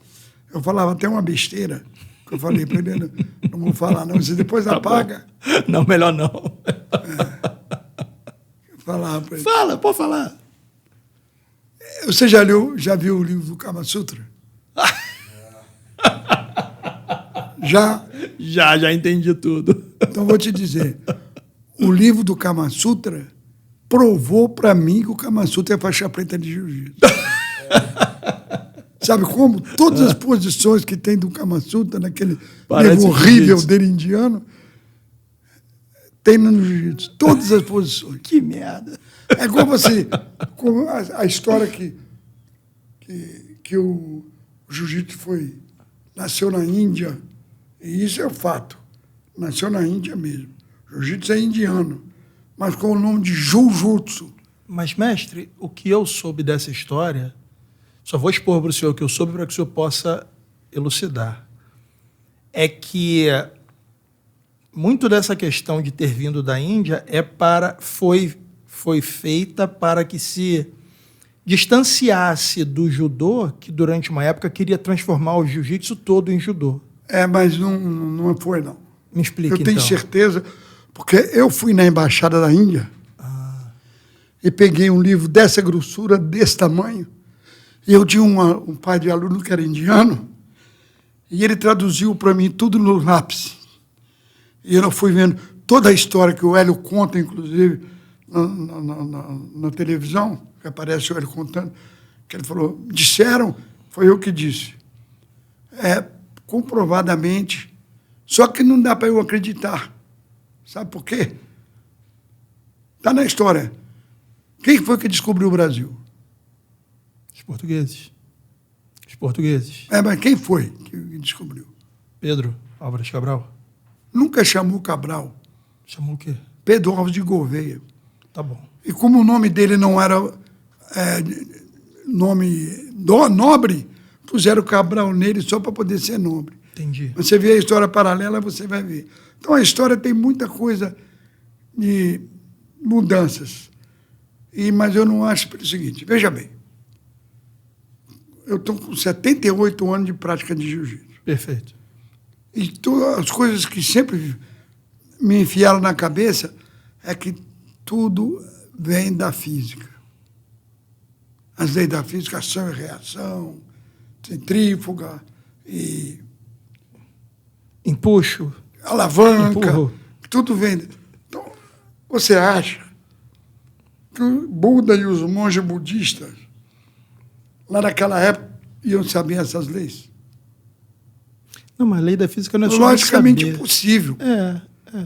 Eu falava até uma besteira, que eu falei para ele, não vou falar não, você depois Tá apaga. Bom. Não, melhor não. Eu falava para ele. Fala, pode falar. Você já viu o livro do Kama Sutra? Já? Já entendi tudo. Então, vou te dizer, o livro do Kama Sutra provou para mim que o Kama Sutra é faixa preta de jiu-jitsu. Sabe como? Todas as posições que tem do Kama Sutra, naquele livro horrível dele indiano, tem no jiu-jitsu. Todas as posições. Que merda. É igual você, com a história que o jiu-jitsu nasceu na Índia, e isso é o fato. Nasceu na Índia mesmo. Jiu-jitsu é indiano, mas com o nome de Jujutsu. Mas, mestre, o que eu soube dessa história, só vou expor para o senhor o que eu soube para que o senhor possa elucidar. É que muito dessa questão de ter vindo da Índia foi feita para que se distanciasse do judô, que durante uma época queria transformar o jiu-jitsu todo em judô. Mas não foi, não. Me explique, Eu tenho então. certeza, porque eu fui na Embaixada da Índia e peguei um livro dessa grossura, desse tamanho, e eu tinha um pai de aluno que era indiano, e ele traduziu para mim tudo no lápis. E eu fui vendo toda a história que o Hélio conta, inclusive, na televisão, que aparece o Hélio contando, que ele falou, disseram, foi eu que disse. Comprovadamente, só que não dá para eu acreditar. Sabe por quê? Está na história. Quem foi que descobriu o Brasil? Os portugueses. Os portugueses. Mas quem foi que descobriu? Pedro Álvares Cabral. Nunca chamou Cabral. Chamou o quê? Pedro Alves de Gouveia. Tá bom. E como o nome dele não era nome nobre, puseram Cabral nele só para poder ser nobre. Entendi. Você vê a história paralela, você vai ver. Então, a história tem muita coisa de mudanças. Mas eu não acho pelo seguinte, veja bem, eu estou com 78 anos de prática de jiu-jitsu. Perfeito. E todas as coisas que sempre me enfiaram na cabeça é que tudo vem da física. As leis da física, ação e reação, centrífuga e empuxo, alavanca, empurro. Tudo vem. Então, você acha que o Buda e os monges budistas, lá naquela época, iam saber essas leis? Não, mas a lei da física não é só logicamente saber. impossível. É.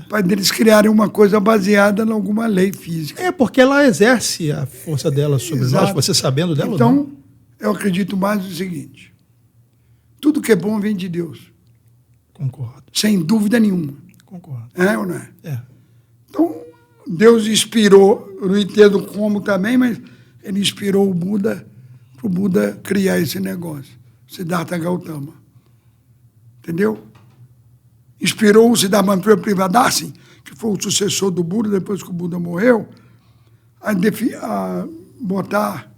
Para eles criarem uma coisa baseada em alguma lei física. Porque ela exerce a força dela sobre Exato. nós, você sabendo dela ou então, não. eu acredito mais no seguinte, tudo que é bom vem de Deus. Concordo. Sem dúvida nenhuma. Concordo. É ou não é? É. Então, Deus inspirou, eu não entendo como também, mas ele inspirou o Buda para o Buda criar esse negócio, Siddhartha Gautama. Entendeu? Inspirou o Siddhartha Privadasi, que foi o sucessor do Buda depois que o Buda morreu, a botar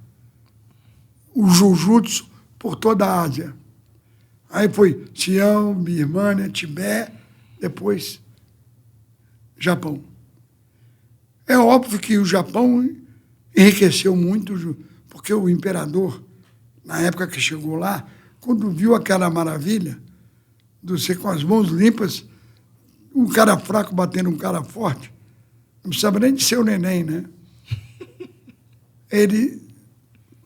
o Jujutsu por toda a Ásia. Aí foi Sião, Birmânia, Tibete, depois Japão. É óbvio que o Japão enriqueceu muito, porque o imperador, na época que chegou lá, quando viu aquela maravilha, de você com as mãos limpas, um cara fraco batendo um cara forte, não precisava nem de ser o neném, né? Ele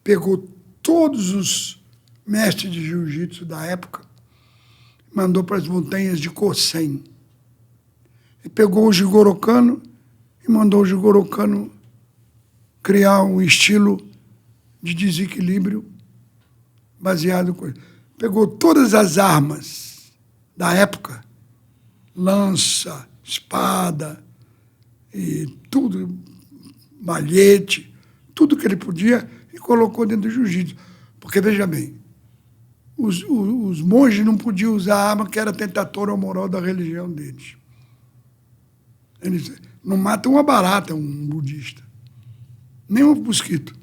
pegou todos os mestres de jiu-jitsu da época, mandou para as montanhas de Kosen. E pegou o Jigoro Kano e mandou o Jigoro Kano criar um estilo de desequilíbrio baseado com... Pegou todas as armas da época lança, espada, e tudo, malhete, tudo que ele podia, e colocou dentro do jiu-jitsu. Porque, veja bem, os monges não podiam usar a arma que era tentatória ou moral da religião deles. Eles não matam uma barata, um budista, nem um mosquito,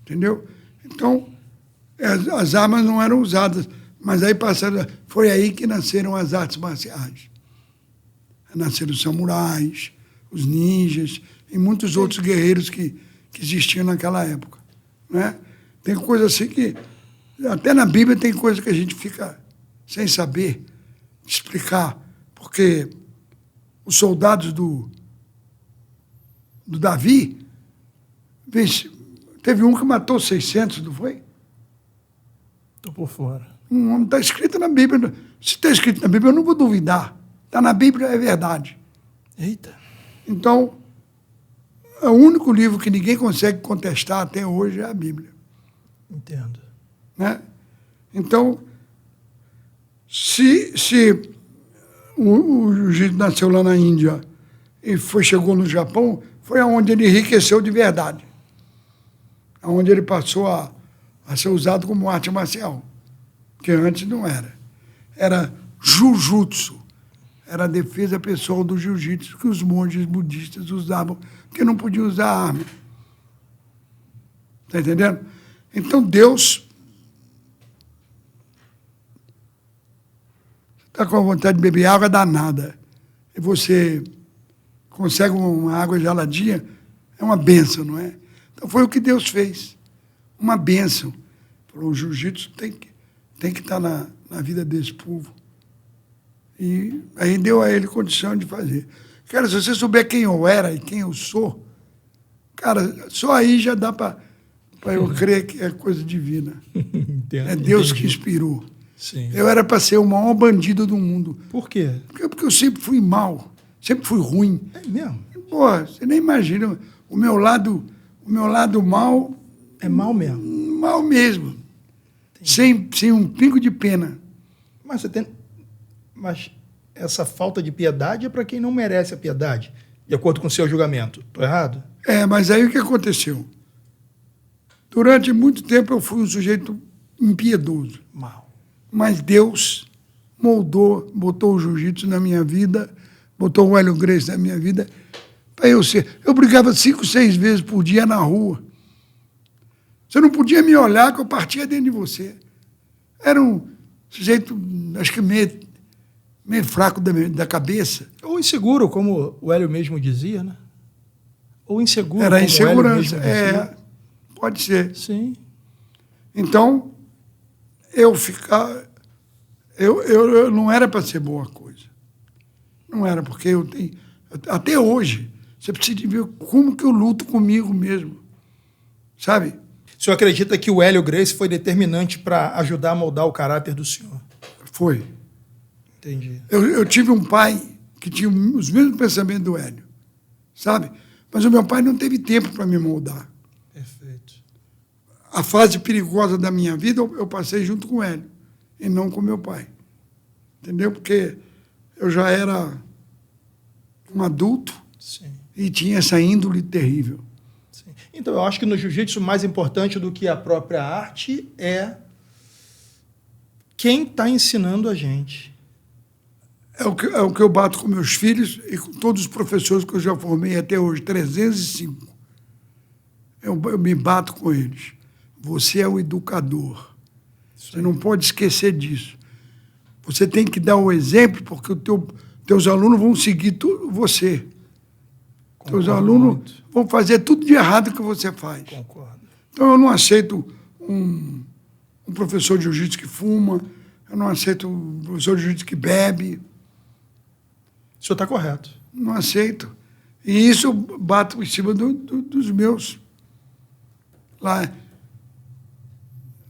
entendeu? Então, as armas não eram usadas, mas aí foi aí que nasceram as artes marciais. Nasceram os samurais, os ninjas e muitos outros guerreiros que existiam naquela época, né? Tem coisa assim que, até na Bíblia tem coisa que a gente fica sem saber explicar, porque os soldados do Davi, teve um que matou 600, não foi? Estou por fora. Um homem está escrito na Bíblia. Se está escrito na Bíblia, eu não vou duvidar. Está na Bíblia, é verdade. Eita. Então, o único livro que ninguém consegue contestar até hoje é a Bíblia. Entendo. Né? Então, se o jiu-jitsu nasceu lá na Índia e chegou no Japão, foi onde ele enriqueceu de verdade. Onde ele passou a ser usado como arte marcial. Que antes não era. Era jujutsu. Era a defesa pessoal do jiu-jitsu que os monges budistas usavam, porque não podiam usar arma. Está entendendo? Então, Deus está com a vontade de beber água danada, e você consegue uma água geladinha, é uma bênção, não é? Então, foi o que Deus fez. Uma bênção. O jiu-jitsu tem que estar na vida desse povo. E aí deu a ele condição de fazer. Cara, se você souber quem eu era e quem eu sou, cara, só aí já dá para eu crer que é coisa divina. Entendo, é Deus entendi. que inspirou. Sim. Eu era para ser o maior bandido do mundo. Por quê? Porque eu sempre fui mal, sempre fui ruim. É mesmo? Pô, você nem imagina, o meu lado mal... É mal mesmo. Mal mesmo. Sem um pingo de pena. Mas essa falta de piedade é para quem não merece a piedade, de acordo com o seu julgamento. Estou errado? Mas aí o que aconteceu? Durante muito tempo eu fui um sujeito impiedoso. Mal. Mas Deus botou o jiu-jitsu na minha vida, botou o Hélio Gracie na minha vida, para eu ser. Eu brigava 5, 6 vezes por dia na rua. Você não podia me olhar que eu partia dentro de você. Era um sujeito, acho que meio fraco da cabeça. Ou inseguro, como o Hélio mesmo dizia, né? Ou inseguro, Era como insegurança. o Hélio mesmo dizia. Pode ser. Sim. Então, eu não era para ser boa coisa. Não era, porque eu tenho... Até hoje, você precisa ver como que eu luto comigo mesmo. Sabe? O senhor acredita que o Hélio Gracie foi determinante para ajudar a moldar o caráter do senhor? Foi. Entendi. Eu tive um pai que tinha os mesmos pensamentos do Hélio, sabe? Mas o meu pai não teve tempo para me moldar. Perfeito. A fase perigosa da minha vida eu passei junto com o Hélio, e não com meu pai. Entendeu? Porque eu já era um adulto. Sim. E tinha essa índole terrível. Sim. Então, eu acho que no jiu-jitsu, mais importante do que a própria arte é quem está ensinando a gente. É o que eu bato com meus filhos e com todos os professores que eu já formei até hoje, 305. Eu me bato com eles. Você é o educador. Você não pode esquecer disso. Você tem que dar o exemplo, porque teus alunos vão seguir você. Teus alunos vão fazer tudo de errado que você faz. Concordo. Então, eu não aceito um professor de jiu-jitsu que fuma, eu não aceito um professor de jiu-jitsu que bebe. O senhor está correto. Não aceito. E isso eu bato em cima dos meus. Lá.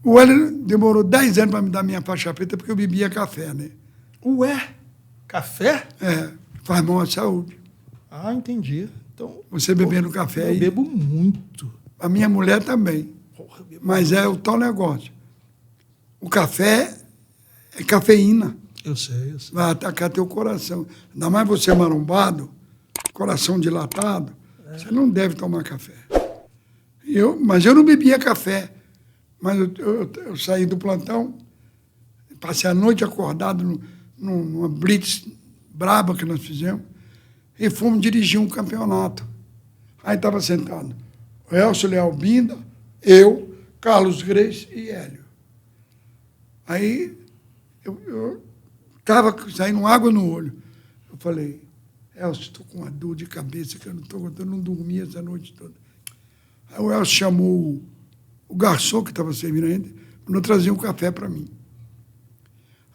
O Hélio demorou 10 anos para me dar minha faixa preta porque eu bebia café, né? Ué? Café? Faz mal à saúde. Ah, entendi. Então, você bebendo café aí. Eu bebo muito. A minha mulher também. Porra, eu bebo mas muito. É o tal negócio. O café é cafeína. Eu sei. Vai atacar teu coração. Ainda mais você marombado, coração dilatado, você não deve tomar café. Mas eu não bebia café. Mas eu saí do plantão, passei a noite acordado numa blitz braba que nós fizemos, e fomos dirigir um campeonato. Aí estava sentado o Elcio Leal Binda, eu, Carlos Grace e Hélio. Aí eu estava saindo água no olho. Eu falei, Elcio, estou com uma dor de cabeça que eu não dormi essa noite toda. Aí o Elcio chamou o garçom que estava servindo ainda, mandou trazer um café para mim.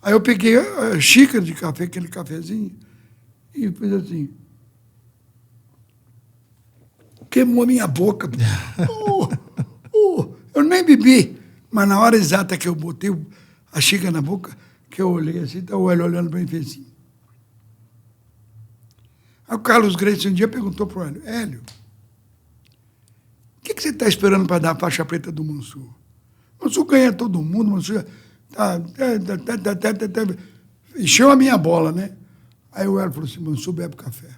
Aí eu peguei a xícara de café, aquele cafezinho, e fiz assim. Queimou a minha boca. Eu nem bebi. Mas na hora exata que eu botei a xícara na boca, que eu olhei assim, tá o Hélio olhando para mim e fez assim. Aí o Carlos Grace um dia perguntou para o Hélio, Hélio, o que você está esperando para dar a faixa preta do Mansur? Mansur ganha todo mundo, Mansur encheu a minha bola, né? Aí o Hélio falou assim, Mansur bebe café.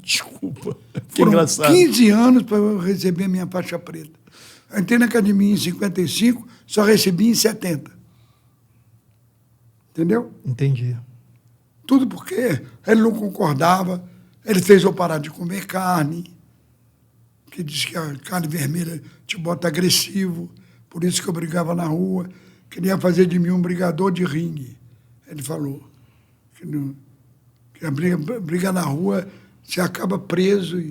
Desculpa. Que Foram engraçado. 15 anos para eu receber a minha faixa preta. Eu entrei na academia em 55, só recebi em 70. Entendeu? Entendi. Tudo porque ele não concordava, ele fez eu parar de comer carne, que disse que a carne vermelha te bota agressivo, por isso que eu brigava na rua, queria fazer de mim um brigador de ringue. Ele falou que a briga na rua você acaba preso,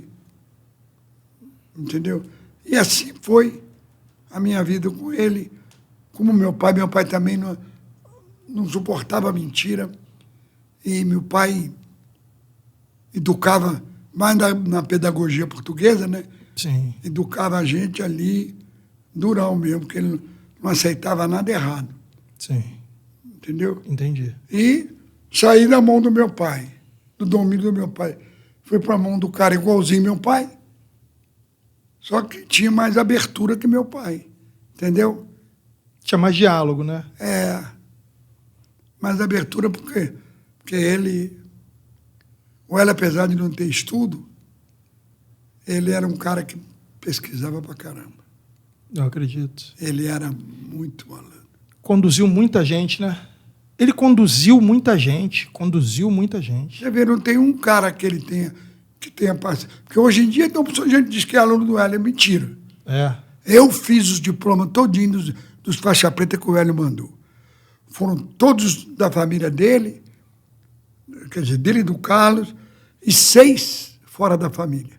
entendeu? E assim foi a minha vida com ele, como meu pai também não suportava mentira, e meu pai educava mais na pedagogia portuguesa, né? Sim. Educava a gente ali, durão mesmo, porque ele não aceitava nada errado. Sim. Entendeu? Entendi. E saí da mão do meu pai, do domínio do meu pai. Fui para a mão do cara igualzinho meu pai, só que tinha mais abertura que meu pai. Entendeu? Tinha mais diálogo, né? Mais abertura porque o Hélio, apesar de não ter estudo, ele era um cara que pesquisava pra caramba. Eu acredito. Ele era muito malandro. Conduziu muita gente, né? Ele conduziu muita gente. Você vê, não tem um cara que tenha paciência. Porque hoje em dia, então, a gente diz que é aluno do Hélio, é mentira. Eu fiz os diplomas todinhos dos faixa preta que o Hélio mandou. Foram todos da família dele, quer dizer, dele e do Carlos, e 6 fora da família.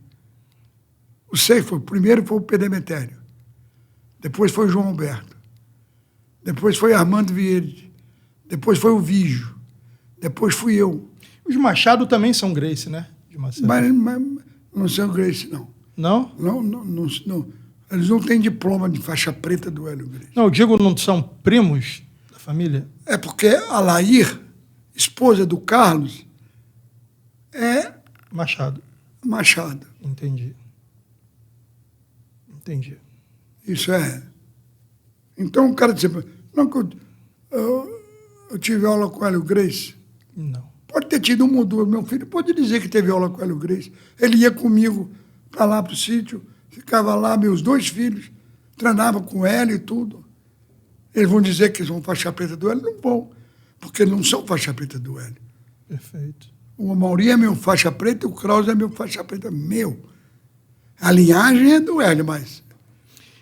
Os 6 primeiro foi o Pedemetério, depois foi o João Alberto, depois foi Armando Vieira, depois foi o Vigio, depois fui eu. Os Machado também são Grace, né? Mas não são Grace, não. Não? Não. Eles não têm diploma de faixa preta do Hélio Grace. Não, eu digo, não são primos da família? É porque a Lair, esposa do Carlos, é Machado. Entendi. Isso é. Então o cara diz, não que eu tive aula com o Hélio Grace. Não. Pode ter tido um ou dois. Meu filho pode dizer que teve aula com o Hélio Grace. Ele ia comigo para lá para o sítio, ficava lá, meus 2 filhos, treinavam com o Hélio e tudo. Eles vão dizer que são faixa preta do Hélio? Não vão, porque não são faixa preta do Hélio. Perfeito. O Amauri é meu faixa preta e o Krause é meu faixa preta meu. A linhagem é do Hélio, mas...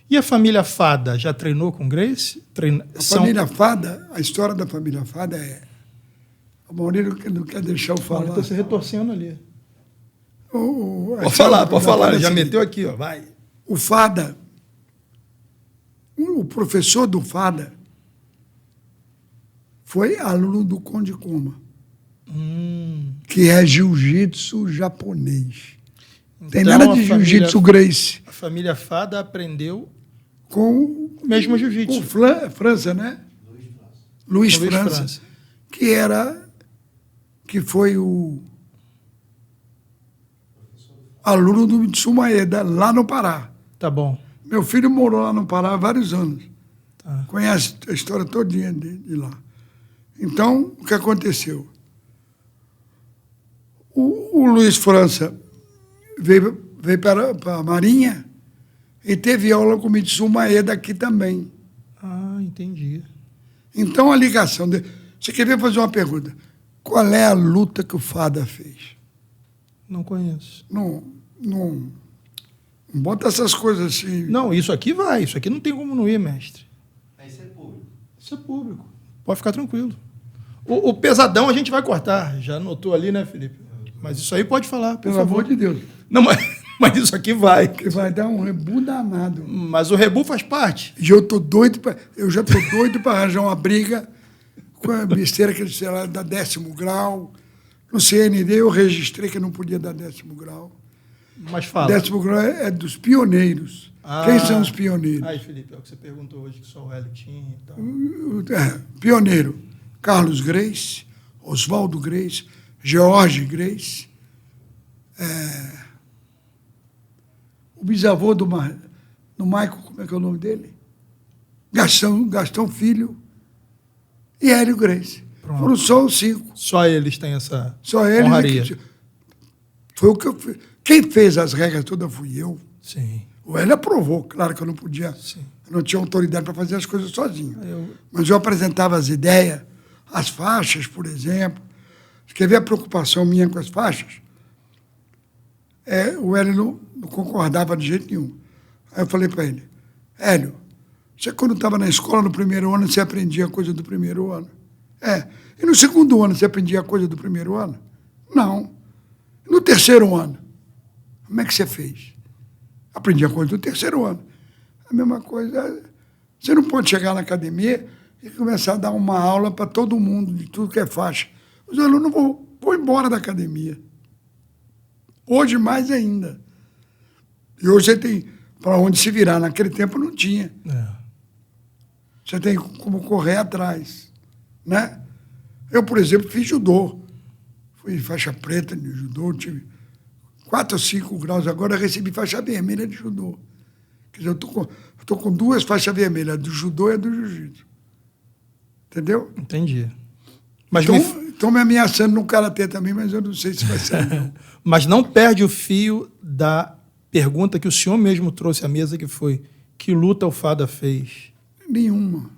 E a família Fada já treinou com Grace? Família Fada, a história da família Fada é... O Amauri não quer deixar eu falar. Estou se retorcendo ali. Pode falar. Já meteu aqui, ó, vai. O Fada, o professor do Fada foi aluno do Conde Koma, que é jiu-jitsu japonês. Tem Então, nada de jiu-jitsu Grace. A família Fada aprendeu com o mesmo jiu-jitsu. Com França, né? Luiz França. Que foi o aluno do Mitsumaeda, lá no Pará. Tá bom. Meu filho morou lá no Pará há vários anos. Tá. Conhece a história todinha de lá. Então, o que aconteceu? O Luiz França veio para a Marinha e teve aula com o Mitsu Maeda aqui também. Ah, entendi. Então, a ligação dele... Você quer fazer uma pergunta? Qual é a luta que o Fada fez? Não conheço. Não bota essas coisas assim. Não, isso aqui vai. Isso aqui não tem como não ir, mestre. Isso é público. Isso é público. Pode ficar tranquilo. O pesadão a gente vai cortar. Já anotou ali, né, Felipe? Mas isso aí pode falar, por Pelo favor. amor de Deus. Não, mas isso aqui vai. Que vai dar um rebu danado. Mas o rebu faz parte. E eu já tô doido para arranjar uma briga com a besteira que eles lá da 10º grau. No CND eu registrei que não podia dar 10º grau. Mas fala. 10º grau é dos pioneiros. Ah. Quem são os pioneiros? Aí, Felipe, é o que você perguntou hoje, que só o Hélio tinha e tal. Pioneiro. Carlos Grace, Oswaldo Grace, George Grace. O bisavô do Michael, como é que é o nome dele? Gastão Filho e Hélio Grace. Pronto. Foram só os 5. Só eles têm essa Só eles. honraria. Foi o que eu fiz. Quem fez as regras todas fui eu. Sim. O Hélio aprovou, claro que eu não podia, Sim. eu não tinha autoridade para fazer as coisas sozinho. Eu- Mas eu apresentava as ideias, as faixas, por exemplo. Você quer ver a preocupação minha com as faixas? O Hélio não concordava de jeito nenhum. Aí eu falei para ele, Hélio, você quando estava na escola no primeiro ano, você aprendia a coisa do primeiro ano. E no segundo ano, você aprendia a coisa do primeiro ano? Não. E no terceiro ano? Como é que você fez? Aprendi a coisa do terceiro ano. A mesma coisa, você não pode chegar na academia e começar a dar uma aula para todo mundo, de tudo que é faixa. Os alunos vão embora da academia. Hoje, mais ainda. E hoje você tem para onde se virar. Naquele tempo não tinha. Você tem como correr atrás. Né? Eu, por exemplo, fiz judô. Fui faixa preta de judô, tive 4 ou 5 graus. Agora eu recebi faixa vermelha de judô. Quer dizer, eu tô com 2 faixas vermelhas, a do judô e a do jiu-jitsu. Entendeu? Entendi. Mas Estão me ameaçando no karatê também, mas eu não sei se vai ser. Não. Mas não perde o fio da pergunta que o senhor mesmo trouxe à mesa, que foi: que luta o Fada fez? Nenhuma.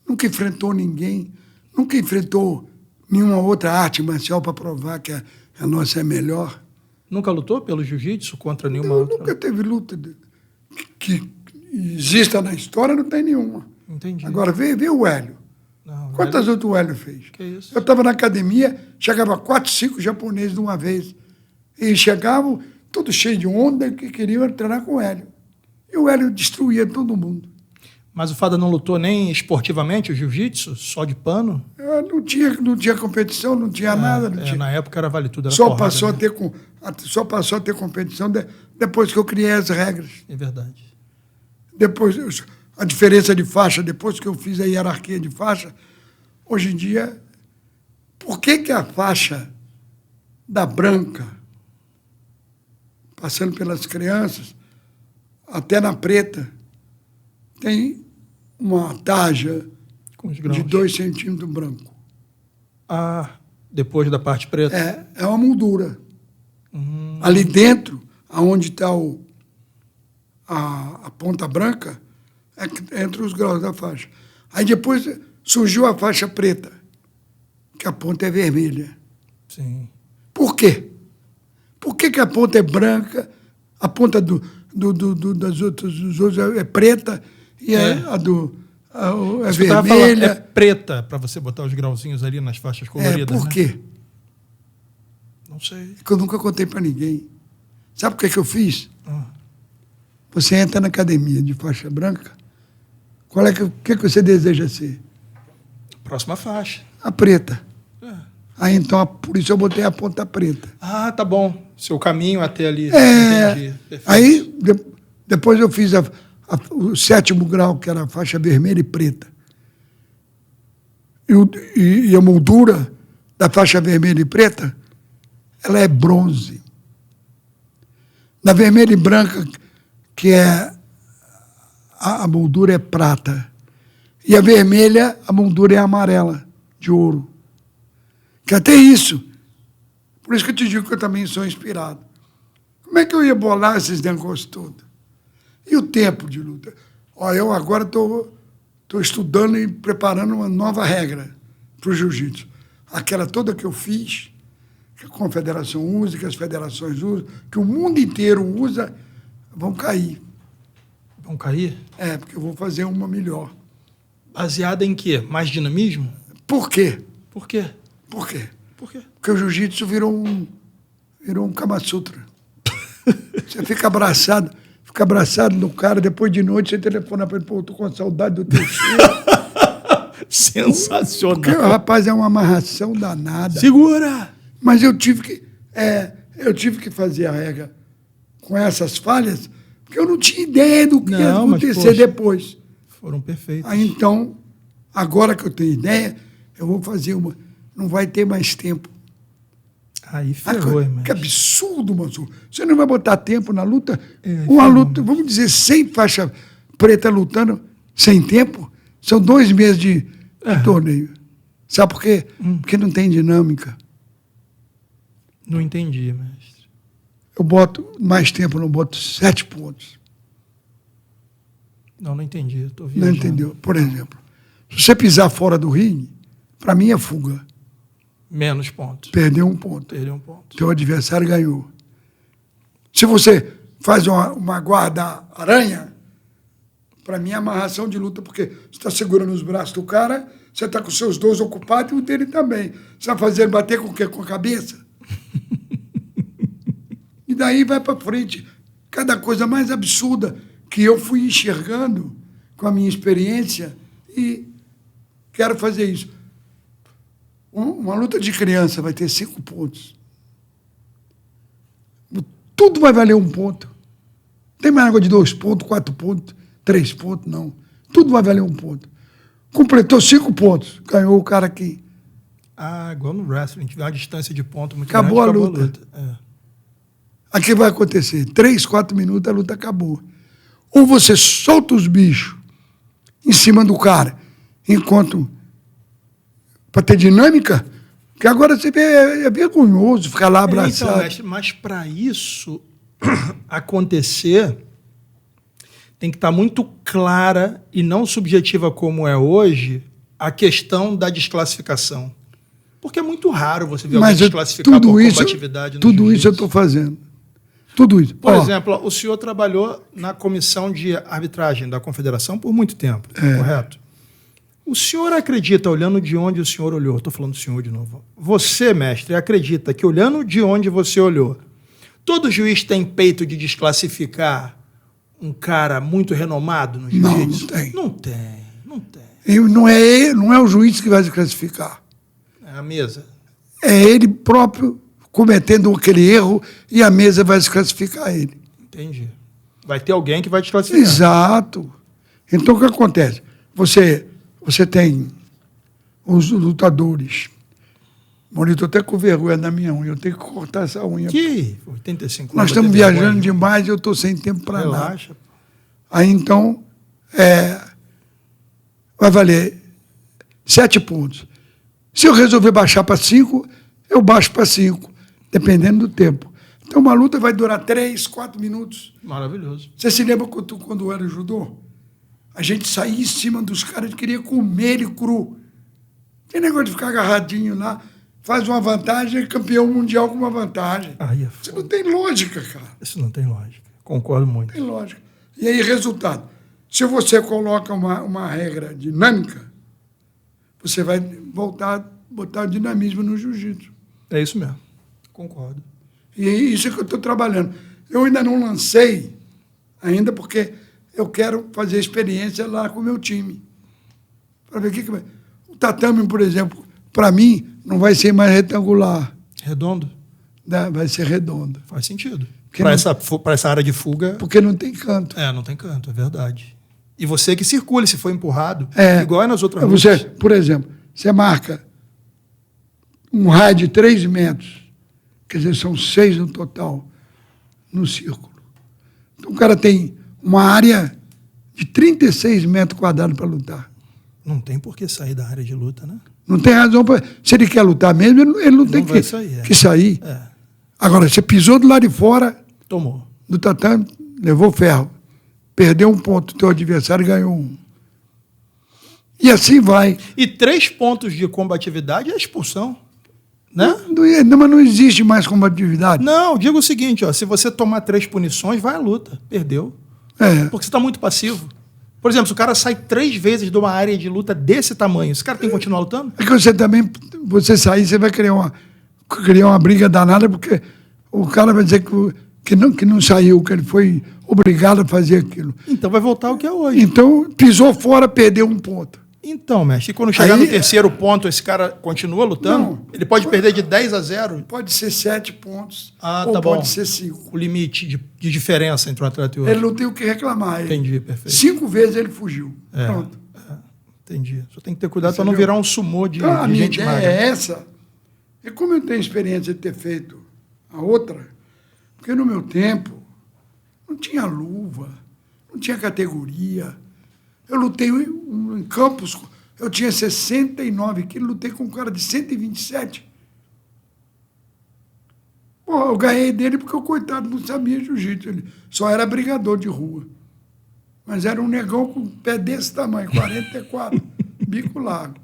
Nunca enfrentou ninguém, nunca enfrentou nenhuma outra arte marcial para provar que a nossa é melhor. Nunca lutou pelo jiu-jitsu contra nenhuma Não, outra? nunca teve luta que exista na história, não tem nenhuma. Entendi. Agora, vê o Hélio. Não, Quantas outras o Hélio fez? Que isso? Eu estava na academia, chegava 4, 5 japoneses de uma vez. E chegavam todos cheios de onda que queriam treinar com o Hélio. E o Hélio destruía todo mundo. Mas o Fada não lutou nem esportivamente o jiu-jitsu? Só de pano? Não tinha competição, não tinha nada. Não tinha. Na época era vale tudo. Era Só porrada, passou a ter competição depois que eu criei as regras. É verdade. Depois, a diferença de faixa, depois que eu fiz a hierarquia de faixa, hoje em dia, por que a faixa da branca, passando pelas crianças, até na preta, tem uma tarja Com os graus. de 2 centímetros branco? Ah, depois da parte preta? É uma moldura. Ali dentro, aonde está a ponta branca, é entre os graus da faixa. Aí depois surgiu a faixa preta, que a ponta é vermelha. Sim. Por quê? Por que a ponta é branca, a ponta dos outros é preta e a Isso que eu tava falando, vermelha? é preta, para você botar os grauzinhos ali nas faixas coloridas. Por né? quê? Não sei. É que eu nunca contei para ninguém. Sabe o que eu fiz? Ah. Você entra na academia de faixa branca, o que você deseja ser? Próxima faixa. A preta. É. Aí então, por isso eu botei a ponta preta. Ah, tá bom. Seu caminho até ali. Entendi. Perfeito. Aí, depois eu fiz o 7º grau, que era a faixa vermelha e preta. E a moldura da faixa vermelha e preta, ela é bronze. Na vermelha e branca, que é a moldura é prata. E a vermelha, a moldura é amarela, de ouro. Que até isso. Por isso que eu te digo que eu também sou inspirado. Como é que eu ia bolar esses negócios todos? E o tempo de luta? Ó, eu agora estou estudando e preparando uma nova regra para o jiu-jitsu. Aquela toda que eu fiz, que a confederação usa, que as federações usam, que o mundo inteiro usa, vão cair. Vão cair? É, porque eu vou fazer uma melhor. Baseada em quê? Mais dinamismo? Por quê? Por quê? Por quê? Por quê? Porque o jiu-jitsu virou um Kama Sutra. Você fica abraçado no cara, depois de noite você telefona para ele, pô, eu tô com saudade do teu cheiro. Sensacional. Porque o rapaz é uma amarração danada. Segura! Mas eu tive que fazer a regra com essas falhas, porque eu não tinha ideia do que ia acontecer depois. Foram perfeitos. Aí então, agora que eu tenho ideia, eu vou fazer uma. Não vai ter mais tempo. Aí ferrou, irmão. Que absurdo, Mansur. Você não vai botar tempo na luta? Uma luta, vamos dizer, 100 faixa preta lutando sem tempo? São 2 meses de torneio. Sabe por quê? Porque não tem dinâmica. Não entendi, mestre. Eu boto mais tempo, não boto 7 pontos. Não entendi. Eu tô Não viajando. entendeu? Por exemplo, se você pisar fora do ringue, para mim é fuga. Menos pontos. Perdeu 1 ponto. Perdeu 1 ponto. Teu adversário ganhou. Se você faz uma guarda-aranha, para mim é amarração de luta, porque você está segurando os braços do cara, você está com os seus 2 ocupados e o dele também. Você vai fazer ele bater com o quê? Com a cabeça? E daí vai para frente. Cada coisa mais absurda que eu fui enxergando com a minha experiência e quero fazer isso. Uma luta de criança vai ter 5 pontos. Tudo vai valer 1 ponto. Não tem mais negócio de 2 pontos, 4 pontos, 3 pontos, não. Tudo vai valer 1 ponto. Completou 5 pontos, ganhou o cara aqui. Ah, igual no wrestling, tiver uma distância de ponto muito Acabou grande, a luta. Aqui vai acontecer, 3, 4 minutos, a luta acabou. Ou você solta os bichos em cima do cara, enquanto... Para ter dinâmica, que agora você vê, é vergonhoso ficar lá abraçado. Então, mestre, mas para isso acontecer, tem que estar muito clara e não subjetiva como é hoje a questão da desclassificação. Porque é muito raro você ver alguém desclassificar por combatividade no Tudo isso eu estou fazendo. Tudo isso. Por exemplo, o senhor trabalhou na comissão de arbitragem da Confederação por muito tempo, correto? O senhor acredita, olhando de onde o senhor olhou, estou falando do senhor de novo, você, mestre, acredita que olhando de onde você olhou, todo juiz tem peito de desclassificar um cara muito renomado no jiu-jitsu? Não tem. Não tem. E não é o juiz que vai desclassificar. É a mesa. É ele próprio cometendo aquele erro e a mesa vai desclassificar ele. Entendi. Vai ter alguém que vai desclassificar. Exato. Então, o que acontece? Você tem os lutadores. Maurício, eu estou até com vergonha da minha unha. Eu tenho que cortar essa unha. Que 85 Nós estamos viajando demais e eu estou sem tempo para nada. Relaxa. Aí, então, vai valer 7 pontos. Se eu resolver baixar para 5, eu baixo para 5, dependendo do tempo. Então, uma luta vai durar 3, 4 minutos. Maravilhoso. Você se lembra quando era judô? A gente saía em cima dos caras, queria comer ele cru. Tem negócio de ficar agarradinho lá, faz uma vantagem, é campeão mundial com uma vantagem. Isso não tem lógica, cara. Isso não tem lógica. Concordo muito. Não tem lógica. E aí, resultado. Se você coloca uma regra dinâmica, você vai voltar a botar dinamismo no jiu-jitsu. É isso mesmo. Concordo. E é isso que eu estou trabalhando. Eu ainda não lancei, ainda porque eu quero fazer experiência lá com o meu time. Para ver o que vai. O tatame, por exemplo, para mim, não vai ser mais retangular. Redondo? Vai ser redondo. Faz sentido. Para essa área de fuga... Porque não tem canto. Não tem canto, é verdade. E você que circule, se for empurrado, igual é nas outras lutas. Por exemplo, você marca um raio de 3 metros, quer dizer, são 6 no total, no círculo. Então o cara tem uma área de 36 metros quadrados para lutar. Não tem por que sair da área de luta, né? Não tem razão para... Se ele quer lutar mesmo, ele não tem que sair. Que sair. É. Agora, você pisou do lado de fora... Tomou. Do tatame, levou ferro. Perdeu um ponto, teu adversário ganhou um. E assim vai. E 3 pontos de combatividade é expulsão. Né? Não, mas não existe mais combatividade. Não, digo o seguinte, ó, se você tomar 3 punições, vai à luta. Perdeu. Porque você está muito passivo. Por exemplo, se o cara sai 3 vezes de uma área de luta desse tamanho, esse cara tem que continuar lutando? É que você sair, você vai criar uma briga danada, porque o cara vai dizer que não saiu, que ele foi obrigado a fazer aquilo. Então vai voltar ao que é hoje. Então, pisou fora, perdeu um ponto. Então, mestre, e quando chegar no terceiro ponto, esse cara continua lutando? Não, ele pode perder de 10-0? Pode ser 7 pontos, ou tá pode ser 5. O limite de diferença entre um atleta e outro. Ele não tem o que reclamar. Entendi, perfeito. 5 vezes ele fugiu. Pronto. Entendi. Só tem que ter cuidado para não virar um sumô de a minha gente ideia magra. É essa. E como eu tenho experiência de ter feito a outra, porque no meu tempo não tinha luva, não tinha categoria. Eu lutei em Campos, eu tinha 69 quilos, lutei com um cara de 127. Pô, eu ganhei dele porque o coitado não sabia jiu-jitsu, ele só era brigador de rua. Mas era um negão com um pé desse tamanho, 44, bico largo.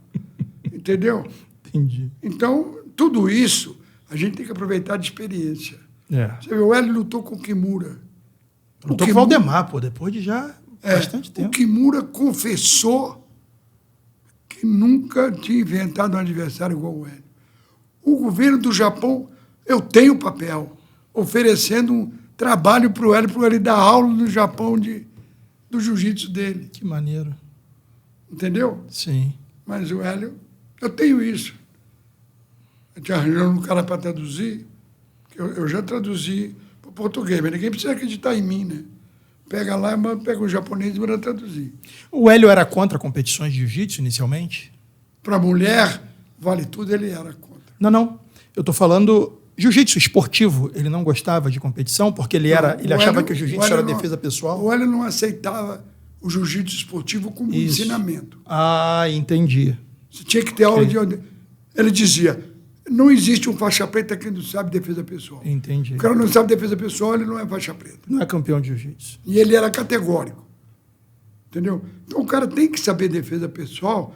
Entendeu? Entendi. Então, tudo isso, a gente tem que aproveitar de experiência. Você vê, o Hélio lutou com o Kimura. Lutou com o Valdemar, pô, depois de já bastante tempo. O Kimura confessou que nunca tinha inventado um adversário igual o Hélio. O governo do Japão, eu tenho papel, oferecendo um trabalho para o Hélio dar aula no Japão do jiu-jitsu dele. Que maneiro. Entendeu? Sim. Mas o Hélio, eu tenho isso. Eu te arranjando um cara para traduzir, que eu já traduzi para o português, mas ninguém precisa acreditar em mim, né? Pega lá, pega o japonês e manda traduzir. O Hélio era contra competições de jiu-jitsu inicialmente? Para mulher, vale tudo, ele era contra. Não. Eu estou falando jiu-jitsu esportivo. Ele não gostava de competição porque ele achava que o jiu-jitsu era defesa pessoal? O Hélio não aceitava o jiu-jitsu esportivo como ensinamento. Entendi. Você tinha que ter aula de... Ele dizia, não existe um faixa preta que não sabe defesa pessoal. Entendi. O cara não sabe defesa pessoal, ele não é faixa preta. Não é campeão de jiu-jitsu. E ele era categórico. Entendeu? Então o cara tem que saber defesa pessoal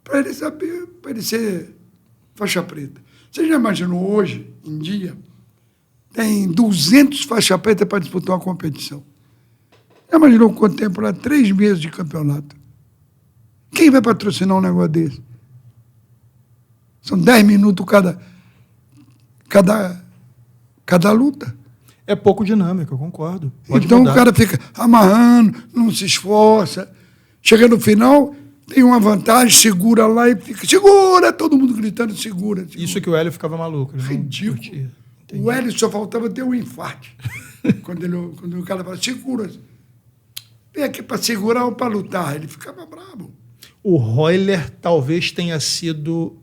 para ele ser faixa preta. Você já imaginou hoje, em dia, tem 200 faixa preta para disputar uma competição? Já imaginou quanto tempo lá? 3 meses de campeonato. Quem vai patrocinar um negócio desse? São 10 minutos cada luta. É pouco dinâmico, eu concordo. Então o cara fica amarrando, não se esforça. Chega no final, tem uma vantagem, segura lá e fica, segura, todo mundo gritando, segura. Isso que o Hélio ficava maluco. Ridículo. O Hélio só faltava ter um infarto. quando o cara fala, segura. Vem aqui para segurar ou para lutar. Ele ficava bravo. O Royler talvez tenha sido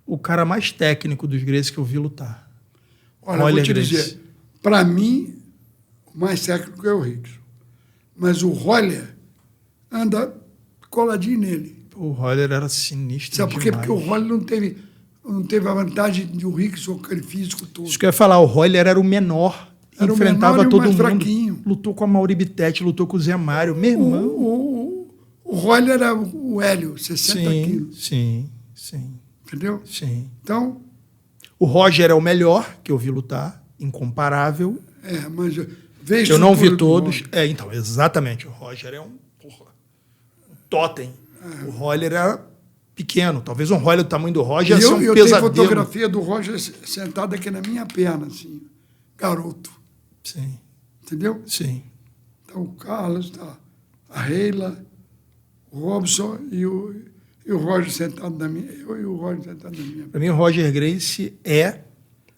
o cara mais técnico dos Gracie que eu vi lutar. Olha, eu vou te dizer, para mim, o mais técnico é o Rickson. Mas o Royler anda coladinho nele. O Royler era sinistro. Sabe por quê? Porque o Royler não teve a vantagem de o Rickson, aquele físico todo. Isso que eu ia falar, o Royler era o menor. Era enfrentava o menor e todo mais mundo. Fraquinho. Lutou com a Mauri Bittetti, lutou com o Zé Mário. Meu irmão. O Royler era o Hélio, 60 quilos. Sim. Entendeu? Sim. Então... O Roger é o melhor que eu vi lutar, incomparável. Mas... Eu não vi todos. Então, exatamente. O Roger é um totem. O Royler era pequeno. Talvez um Royler do tamanho do Roger seja um pesadelo. Eu tenho fotografia do Roger sentado aqui na minha perna, assim. Garoto. Sim. Entendeu? Sim. Então, o Carlos, a Reila, o Robson e o Roger sentado na minha... Eu e o Roger sentado na minha... Para mim, o Roger Gracie é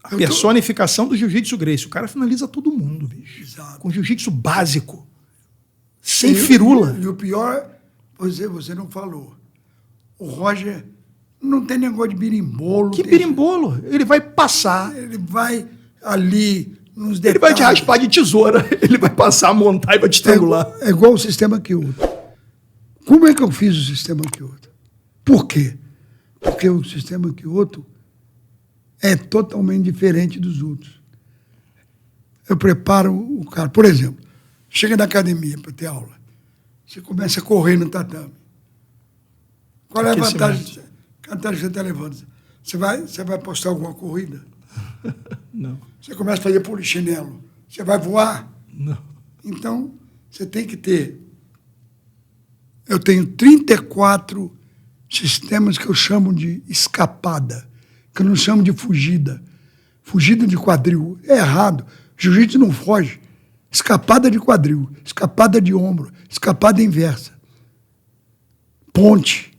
a personificação do jiu-jitsu Gracie. O cara finaliza todo mundo, bicho. Exato. Com jiu-jitsu básico. Sem firula. E o pior, você não falou. O Roger não tem negócio de birimbolo. Que birimbolo? Ele vai passar. Ele vai ali nos detalhes. Ele vai te raspar de tesoura. Ele vai passar, montar e vai te estrangular. É igual o sistema que usa. Como é que eu fiz o sistema Kyoto? Por quê? Porque o sistema Kyoto é totalmente diferente dos outros. Eu preparo o cara, por exemplo, chega na academia para ter aula, você começa a correr no tatame. Qual é a vantagem? Que você está levando? Você vai postar alguma corrida? Não. Você começa a fazer polichinelo. Você vai voar? Não. Então, você tem que ter... Eu tenho 34 sistemas que eu chamo de escapada, que eu não chamo de fugida. Fugida de quadril. É errado. Jiu-jitsu não foge. Escapada de quadril, escapada de ombro, escapada inversa. Ponte.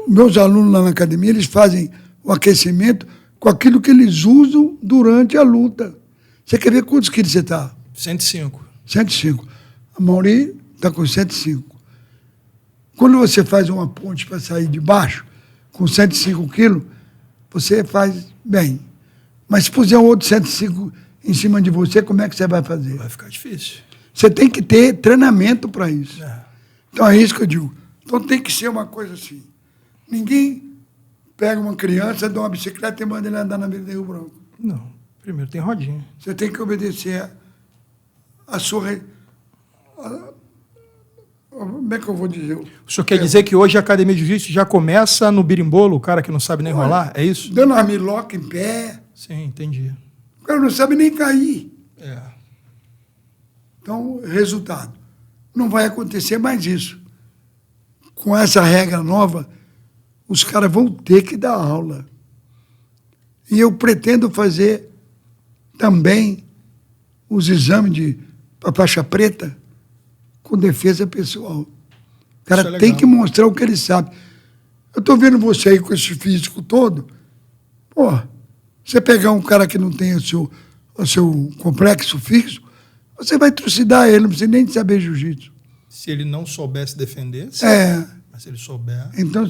Meus alunos lá na academia, eles fazem o aquecimento com aquilo que eles usam durante a luta. Você quer ver quantos quilos você está? 105. 105. A Mauri está com 105. Quando você faz uma ponte para sair de baixo, com 105 quilos, você faz bem. Mas se puser um outro 105 em cima de você, como é que você vai fazer? Vai ficar difícil. Você tem que ter treinamento para isso. É. Então é isso que eu digo. Então tem que ser uma coisa assim. Ninguém pega uma criança, dá uma bicicleta e manda ele andar na Avenida Rio Branco. Não. Primeiro tem rodinha. Você tem que obedecer a sua... Como é que eu vou dizer? O senhor quer dizer que hoje a academia de jiu-jitsu já começa no birimbolo, o cara que não sabe nem rolar? É isso? Dando uma miloca em pé. Sim, entendi. O cara não sabe nem cair. É. Então, resultado. Não vai acontecer mais isso. Com essa regra nova, os caras vão ter que dar aula. E eu pretendo fazer também os exames para faixa preta com defesa pessoal. O cara tem que mostrar o que ele sabe. Eu estou vendo você aí com esse físico todo. Pô, você pegar um cara que não tem o seu complexo físico, você vai trucidar ele, não precisa nem de saber jiu-jitsu. Se ele não soubesse defender, sim. Mas se ele souber... Então,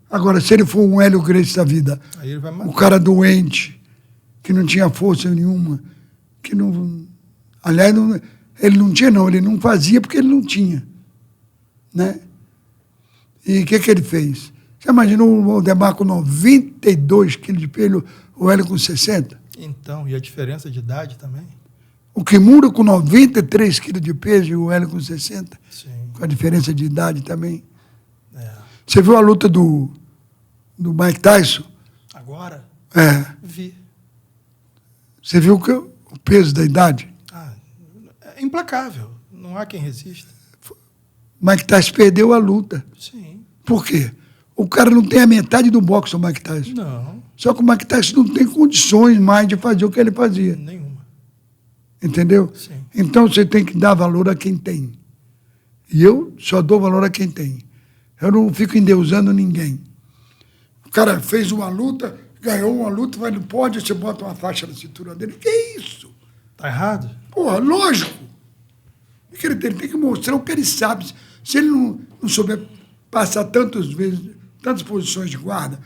agora, se ele for um Hélio Gracie da vida, aí ele vai matar. o cara doente, que não tinha força nenhuma, que não... Aliás, ele não tinha, não. Ele não fazia porque ele não tinha. Né? E o que ele fez? Você imaginou o Waldemar com 92 quilos de peso, o Hélio com 60? Então, e a diferença de idade também? O Kimura com 93 quilos de peso e o Hélio com 60? Sim. Com a diferença de idade também. É. Você viu a luta do Mike Tyson? Agora? Vi. Você viu o peso da idade? É implacável. Não há quem resista. Mike Tyson perdeu a luta. Sim. Por quê? O cara não tem a metade do boxe, o Mike Tyson. Não. Só que o Mike Tyson não tem condições mais de fazer o que ele fazia. Nenhuma. Entendeu? Sim. Então você tem que dar valor a quem tem. E eu só dou valor a quem tem. Eu não fico endeusando ninguém. O cara fez uma luta, ganhou uma luta, vai no pódio, você bota uma faixa na cintura dele. Que isso? Tá errado? Porra, lógico. Ele tem que mostrar o que ele sabe. Se ele não souber passar tantas posições de guarda,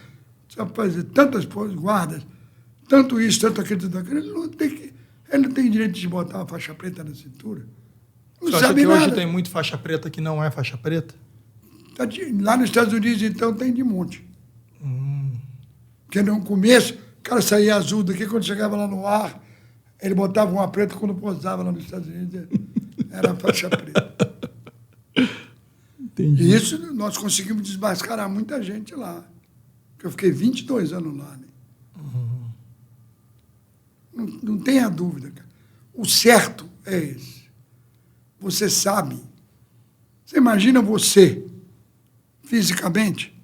sabe fazer tantas guardas, tanto isso, tanto aquilo, ele não tem direito de botar uma faixa preta na cintura. Não Você sabe acha que nada. hoje tem muito faixa preta que não é faixa preta? Lá nos Estados Unidos, então, tem de monte. Porque no começo, o cara saía azul daqui, quando chegava lá no ar, ele botava uma preta, quando pousava lá nos Estados Unidos, era faixa preta. Entendi. E isso nós conseguimos desmascarar muita gente lá. Porque eu fiquei 22 anos lá. Né? Não tenha dúvida, cara. O certo é esse. Você sabe. Você imagina você, fisicamente,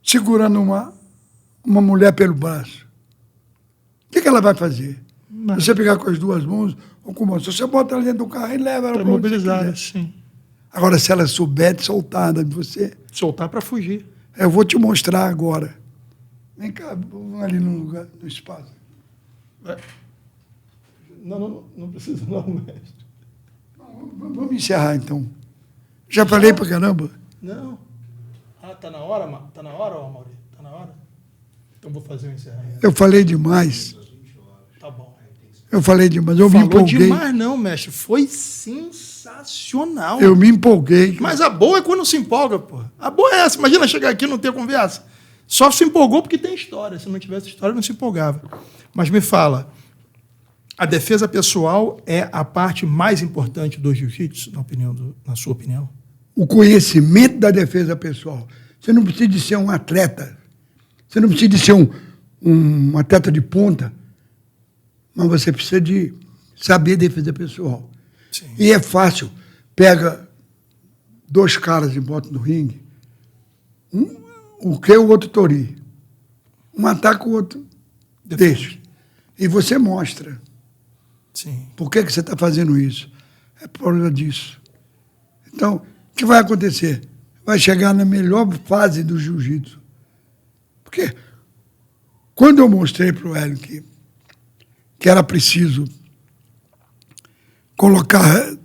segurando uma mulher pelo braço. O que ela vai fazer? Você pegar com as duas mãos ou com uma mão. Se você bota ela dentro do carro e leva ela para mobilizada, sim. Agora, se ela souber de soltar de você... Soltar para fugir. Eu vou te mostrar agora. Vem cá, vamos ali no lugar, no espaço. Não precisa não, mestre. Vamos encerrar, então. Já falei pra caramba? Não. Tá na hora, Mauri? Tá na hora? Então vou fazer o encerramento. Eu falei demais. Tá bom. Eu falei demais, eu me Falou empolguei. demais não, mestre. Foi sensacional. Eu me empolguei. Mas a boa é quando se empolga, pô. A boa é essa. Imagina chegar aqui e não ter conversa. Só se empolgou porque tem história. Se não tivesse história, não se empolgava. Mas me fala, a defesa pessoal é a parte mais importante do jiu-jitsu, na sua opinião? O conhecimento da defesa pessoal. Você não precisa de ser um atleta. Você não precisa de ser um atleta de ponta. Mas você precisa de saber defesa pessoal. Sim. E é fácil. Pega 2 caras e bota no ringue. O que o outro tori. Um ataca, o outro deixa. E você mostra. Sim. Por que você está fazendo isso? É por causa disso. Então, o que vai acontecer? Vai chegar na melhor fase do jiu-jitsu. Porque quando eu mostrei para o Hélio que era preciso colocar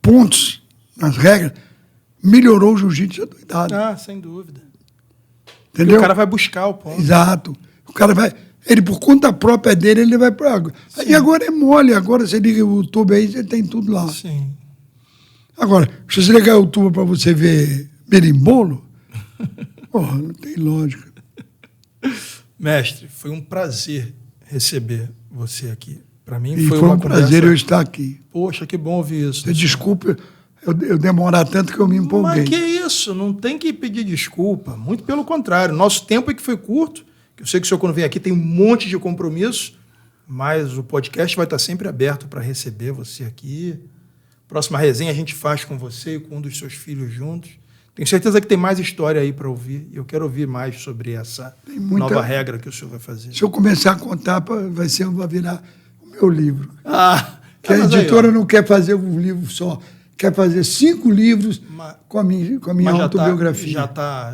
pontos nas regras, melhorou o jiu-jitsu adoidado. Ah, sem dúvida. Entendeu? E o cara vai buscar o ponto. Exato. O cara vai... Ele, por conta própria dele, ele vai para água. E agora é mole. Agora você liga o YouTube aí, você tem tudo lá. Sim. Agora, se você ligar o YouTube para você ver berimbolo, porra, não tem lógica. Mestre, foi um prazer receber você aqui. Para mim E foi foi uma um prazer eu estar aqui. Poxa, que bom ouvir isso. Desculpe eu demorar tanto que eu me empolguei. Mas que isso, não tem que pedir desculpa. Muito pelo contrário. Nosso tempo é que foi curto. Eu sei que o senhor, quando vem aqui, tem um monte de compromisso, mas o podcast vai estar sempre aberto para receber você aqui. Próxima resenha a gente faz com você e com um dos seus filhos juntos. Tenho certeza que tem mais história aí para ouvir. E eu quero ouvir mais sobre essa nova regra que o senhor vai fazer. Se eu começar a contar, vai virar o meu livro. Que a mas editora aí, não quer fazer um livro só. Quer fazer 5 livros com a minha autobiografia.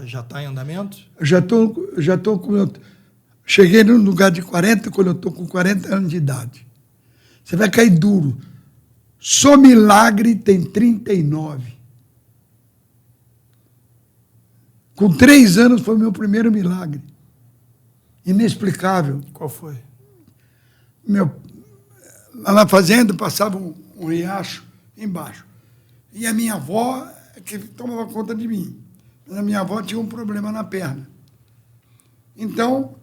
Já tá em andamento? Já estou com... Cheguei num lugar de 40, quando eu estou com 40 anos de idade. Você vai cair duro. Só milagre tem 39. Com 3 anos foi meu primeiro milagre. Inexplicável. Qual foi? Lá na fazenda passava um riacho embaixo. E a minha avó que tomava conta de mim. Mas a minha avó tinha um problema na perna. Então,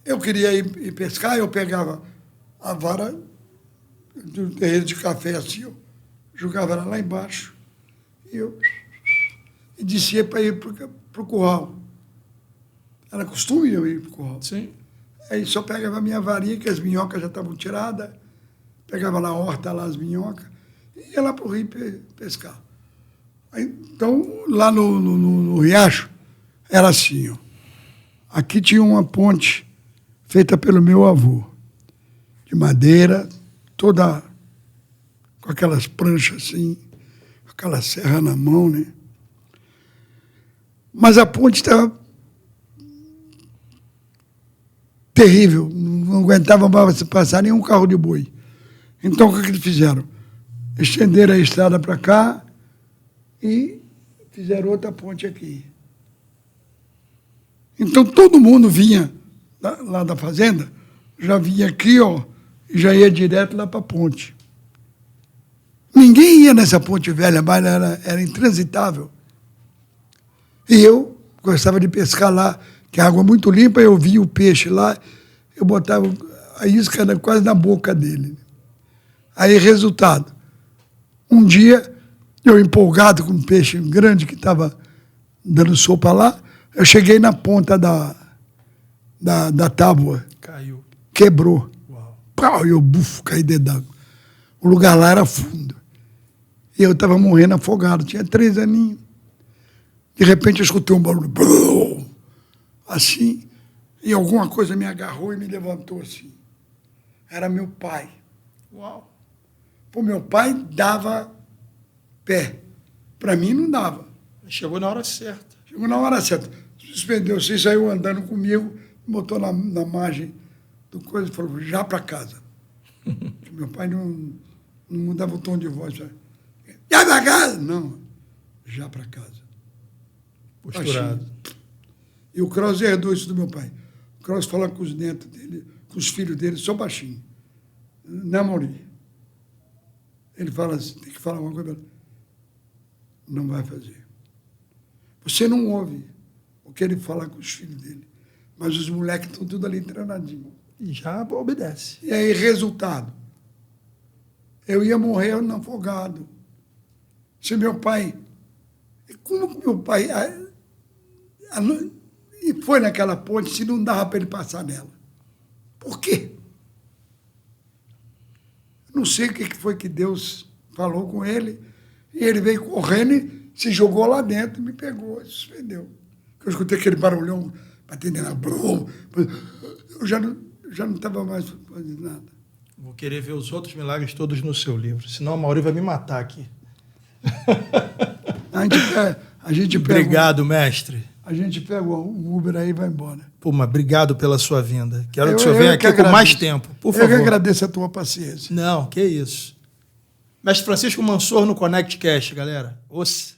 eu queria ir pescar, eu pegava a vara do terreiro de café assim, eu jogava ela lá embaixo e descia para ir para o curral. Era costume eu ir para o curral. Sim. Aí só pegava a minha varinha, que as minhocas já estavam tiradas, pegava na horta lá as minhocas, e ia lá para o rio pescar. Aí, então, lá no riacho, era assim, ó. Aqui tinha uma ponte feita pelo meu avô, de madeira, toda com aquelas pranchas assim, com aquela serra na mão, né? Mas a ponte estava terrível, não aguentava mais passar nenhum carro de boi. Então, o que eles fizeram? Estenderam a estrada para cá e fizeram outra ponte aqui. Então, todo mundo vinha lá da fazenda, já vinha aqui, ó, e já ia direto lá para a ponte. Ninguém ia nessa ponte velha, mas era intransitável. E eu gostava de pescar lá, que a água é muito limpa, eu via o peixe lá, eu botava a isca quase na boca dele. Aí, resultado, um dia, eu empolgado com um peixe grande que estava dando sopa lá, eu cheguei na ponta da tábua. Caiu. Quebrou. Uau. Pau, eu caí dentro d'água. O lugar lá era fundo. E eu estava morrendo afogado, tinha 3 aninhos. De repente eu escutei um barulho, assim, e alguma coisa me agarrou e me levantou assim. Era meu pai. Uau. Pô, meu pai dava pé. Para mim não dava. Chegou na hora certa. Chegou na hora certa. Suspendeu-se e saiu andando comigo, botou na margem do coisa e falou, já para casa. Meu pai não mudava o tom de voz. Já para casa? Não, já para casa. Posturado. E o Krause herdou isso do meu pai. O Krause fala com os netos dele, com os filhos dele, só baixinho. Não, Mauri. Ele fala assim, tem que falar alguma coisa. Não vai fazer. Você não ouve o que ele fala com os filhos dele. Mas os moleques estão tudo ali treinadinhos. E já obedece. E aí, resultado. Eu ia morrer afogado. Se meu pai... Como que meu pai... E foi naquela ponte se não dava para ele passar nela. Por quê? Não sei o que foi que Deus falou com ele. E ele veio correndo e se jogou lá dentro e me pegou, suspendeu. Eu escutei aquele barulhão batendo na broma. Eu já não estava mais fazendo nada. Vou querer ver os outros milagres todos no seu livro. Senão a Mauri vai me matar aqui. A gente pega Obrigado, mestre. A gente pega o Uber aí e vai embora. Pô, mas obrigado pela sua vinda. Quero que o senhor venha aqui com mais tempo, por favor. Eu que agradeço a tua paciência. Não, que isso. Mestre Francisco Mansour no Connect Cast, galera. Osse.